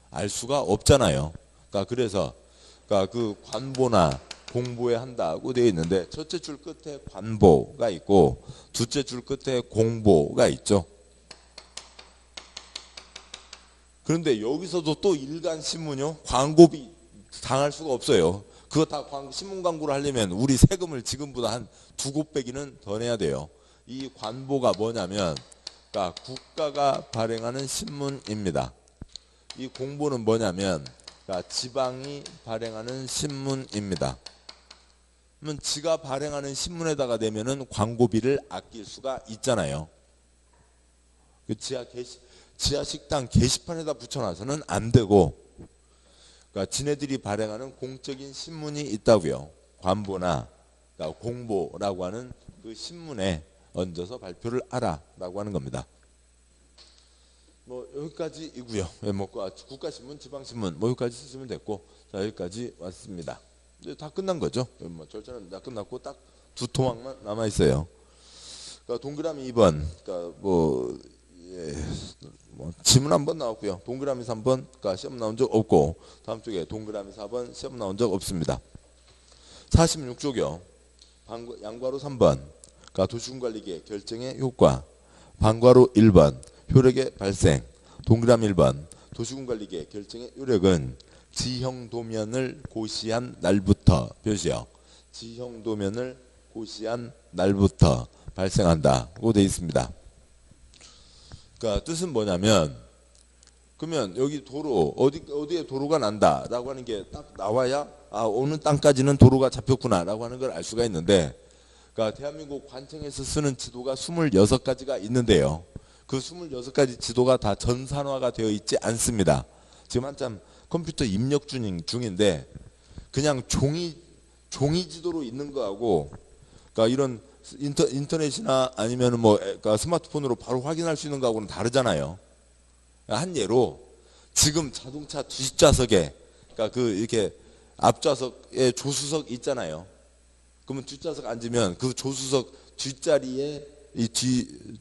알 수가 없잖아요. 그러니까 그래서 그러니까 그 관보나 공보에 한다고 되어 있는데 첫째 줄 끝에 관보가 있고 둘째 줄 끝에 공보가 있죠. 그런데 여기서도 또 일간 신문요 광고비 당할 수가 없어요. 그거 다 신문 광고를 하려면 우리 세금을 지금보다 한 2곱배기는 더 내야 돼요. 이 관보가 뭐냐면 그러니까 국가가 발행하는 신문입니다. 이 공보는 뭐냐면 그러니까 지방이 발행하는 신문입니다. 그러면 지가 발행하는 신문에다가 내면은 광고비를 아낄 수가 있잖아요. 그 지하 식당 게시판에다 붙여놔서는 안 되고, 그러니까 지네들이 발행하는 공적인 신문이 있다고요. 관보나 그러니까 공보라고 하는 그 신문에 얹어서 발표를 하라라고 하는 겁니다. 뭐 여기까지이고요. 뭐 국가신문, 지방신문 뭐 여기까지 쓰시면 됐고, 자 여기까지 왔습니다. 이제 다 끝난 거죠. 뭐 절차는 다 끝났고 딱 두 토막만 남아 있어요. 그러니까 동그라미 2번, 그러니까 뭐 지문 한번 나왔고요. 동그라미 3번, 그러니까 시험 나온 적 없고, 다음 쪽에 동그라미 4번 시험 나온 적 없습니다. 46쪽이요. 양괄호 3번, 그러니까 도시군관리계획 결정의 효과. 방괄호 1번, 효력의 발생. 동그라미 1번, 도시군관리계획 결정의 효력은 지형도면을 고시한 날부터 표시요. 지형도면을 고시한 날부터 발생한다고 되어 있습니다. 그러니까 뜻은 뭐냐면, 그러면 여기 도로 어디에 도로가 난다라고 하는 게 딱 나와야 어느 땅까지는 도로가 잡혔구나라고 하는 걸 알 수가 있는데, 그러니까 대한민국 관청에서 쓰는 지도가 26가지가 있는데요. 그 26가지 지도가 다 전산화가 되어 있지 않습니다. 지금 한참 컴퓨터 입력 중인데 그냥 종이 지도로 있는 거하고, 그러니까 이런 인터넷이나 아니면 뭐 그러니까 스마트폰으로 바로 확인할 수 있는 거하고는 다르잖아요. 한 예로 지금 자동차 뒷좌석에 그러니까 그 이렇게 앞좌석에 조수석 있잖아요. 그러면 뒷좌석 앉으면 그 조수석 뒷자리에 이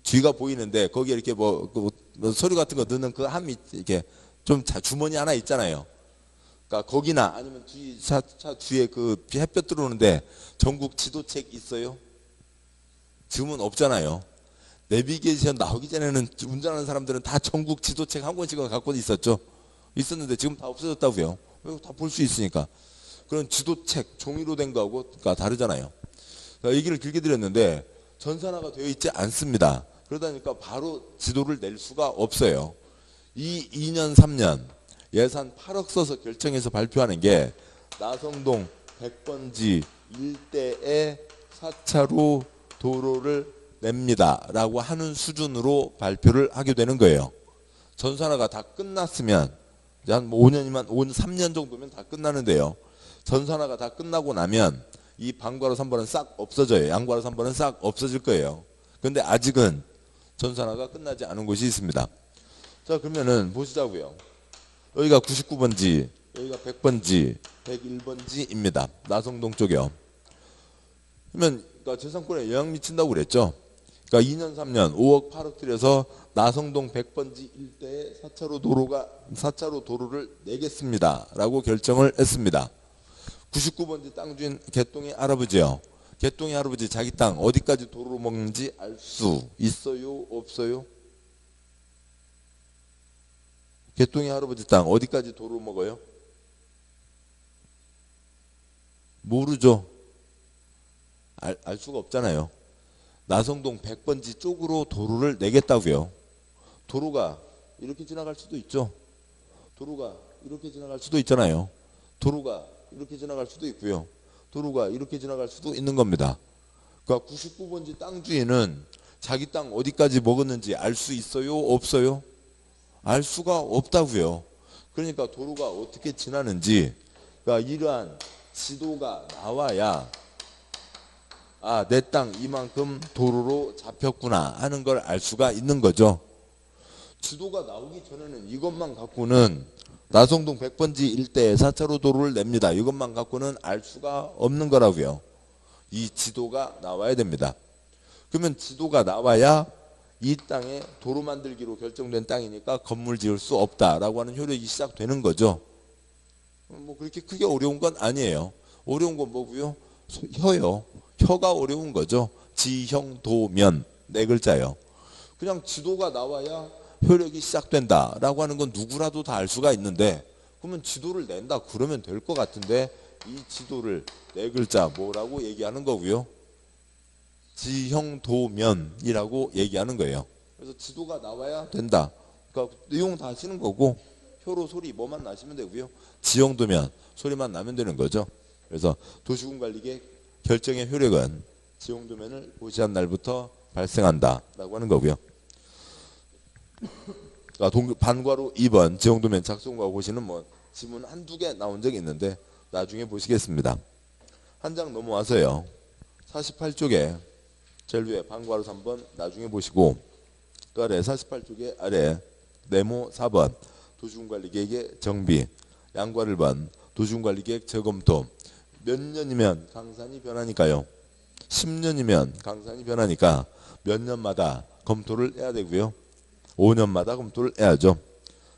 뒤가 보이는데 거기에 이렇게 뭐 서류 같은 거 넣는 그 함이 이렇게 좀 주머니 하나 있잖아요. 그러니까 거기나 아니면 차 뒤에 그 햇볕 들어오는데 전국 지도책 있어요? 지금은 없잖아요. 내비게이션 나오기 전에는 운전하는 사람들은 다 전국 지도책 한 권씩은 갖고 있었죠. 있었는데 지금 다 없어졌다고요. 다 볼 수 있으니까. 그런 지도책 종이로 된 거하고 그러니까 다르잖아요. 그러니까 얘기를 길게 드렸는데 전산화가 되어 있지 않습니다. 그러다 보니까 바로 지도를 낼 수가 없어요. 2년 3년 예산 8억 써서 결정해서 발표하는 게 나성동 100번지 일대에 4차로 도로를 냅니다 라고 하는 수준으로 발표를 하게 되는 거예요. 전산화가 다 끝났으면 한 5년이면 3년 정도면 다 끝나는데요. 전산화가 다 끝나고 나면 이 방괄호 3번은 싹 없어져요. 양괄호 3번은 싹 없어질 거예요. 근데 아직은 전산화가 끝나지 않은 곳이 있습니다. 자 그러면은 보시자고요. 여기가 99번지, 여기가 100번지, 101번지입니다. 나성동 쪽이요. 그러면 그러니까 재산권에 영향 미친다고 그랬죠. 그러니까 2년 3년 5억 8억 들여서 나성동 100번지 일대에 4차로 도로를 내겠습니다 라고 결정을 했습니다. 99번지 땅 주인 개똥이 할아버지요. 개똥이 할아버지 자기 땅 어디까지 도로로 먹는지 알 수 있어요? 없어요? 개똥이 할아버지 땅 어디까지 도로로 먹어요? 모르죠. 알 수가 없잖아요. 나성동 100번지 쪽으로 도로를 내겠다고요. 도로가 이렇게 지나갈 수도 있죠. 도로가 이렇게 지나갈 수도 있잖아요. 도로가 이렇게 지나갈 수도 있고요. 도로가 이렇게 지나갈 수도 있는 겁니다. 그러니까 99번지 땅 주인은 자기 땅 어디까지 먹었는지 알 수 있어요? 없어요? 알 수가 없다고요. 그러니까 도로가 어떻게 지나는지 그러니까 이러한 지도가 나와야 내 땅 이만큼 도로로 잡혔구나 하는 걸 알 수가 있는 거죠. 지도가 나오기 전에는 이것만 갖고는 나성동 100번지 일대에 4차로 도로를 냅니다. 이것만 갖고는 알 수가 없는 거라고요. 이 지도가 나와야 됩니다. 그러면 지도가 나와야 이 땅에 도로 만들기로 결정된 땅이니까 건물 지을 수 없다라고 하는 효력이 시작되는 거죠. 뭐 그렇게 크게 어려운 건 아니에요. 어려운 건 뭐고요? 혀요. 혀가 어려운 거죠. 지형도면 네 글자요. 그냥 지도가 나와야 효력이 시작된다라고 하는 건 누구라도 다 알 수가 있는데, 그러면 지도를 낸다 그러면 될 것 같은데, 이 지도를 네 글자 뭐라고 얘기하는 거고요? 지형도면이라고 얘기하는 거예요. 그래서 지도가 나와야 된다. 그러니까 내용 다 하시는 거고, 효로 소리 뭐만 나시면 되고요. 지형도면 소리만 나면 되는 거죠. 그래서 도시군관리계획 결정의 효력은 지형도면을 고시한 날부터 발생한다라고 하는 거고요. 반과로 2번 지형도면 작성과 고시는 뭐 지문 한두 개 나온 적이 있는데 나중에 보시겠습니다. 한 장 넘어와서요. 48쪽에 제일 위에 반과로 3번 나중에 보시고, 그 아래 48쪽에 아래 네모 4번 도시군관리계획의 정비, 양과 1번 도시군관리계획 재검토. 몇 년이면 강산이 변하니까요. 10년이면 강산이 변하니까 몇 년마다 검토를 해야 되고요. 5년마다 검토를 해야죠.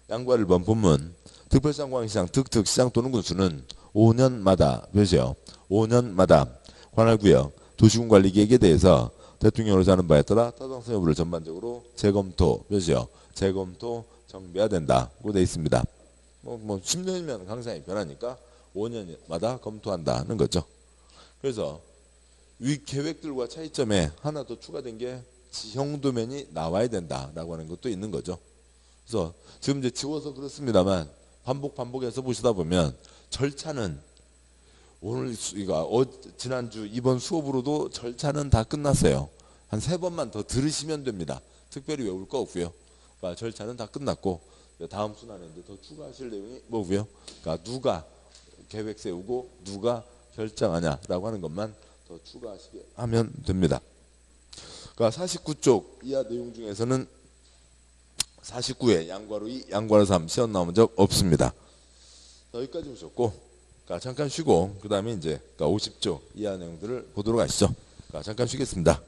양과 1번 본문 특별상공시장 특특시장 또는 군수는 5년마다 되죠. 5년마다 관할구역 도시군관리계획에 대해서 대통령으로서 하는 바에 따라 타당성 여부를 전반적으로 재검토 되죠. 재검토 정비해야 된다고 되어 있습니다. 뭐 10년이면 강산이 변하니까 5년마다 검토한다는 거죠. 그래서 위 계획들과 차이점에 하나 더 추가된 게 지형도면이 나와야 된다라고 하는 것도 있는 거죠. 그래서 지금 이제 지워서 그렇습니다만 반복해서 보시다 보면 절차는 오늘 지난주 이번 수업으로도 절차는 다 끝났어요. 한 3번만 더 들으시면 됩니다. 특별히 외울 거 없고요. 그러니까 절차는 다 끝났고 다음 순환에 이제 더 추가하실 내용이 뭐고요? 그러니까 누가 계획 세우고 누가 결정하냐라고 하는 것만 더 추가하시게 하면 됩니다. 그러니까 49쪽 이하 내용 중에서는 49회 양과로 2, 양과로 3 시험 나온 적 없습니다. 여기까지 보셨고, 그러니까 잠깐 쉬고 그 다음에 이제 50쪽 이하 내용들을 보도록 하시죠. 그러니까 잠깐 쉬겠습니다.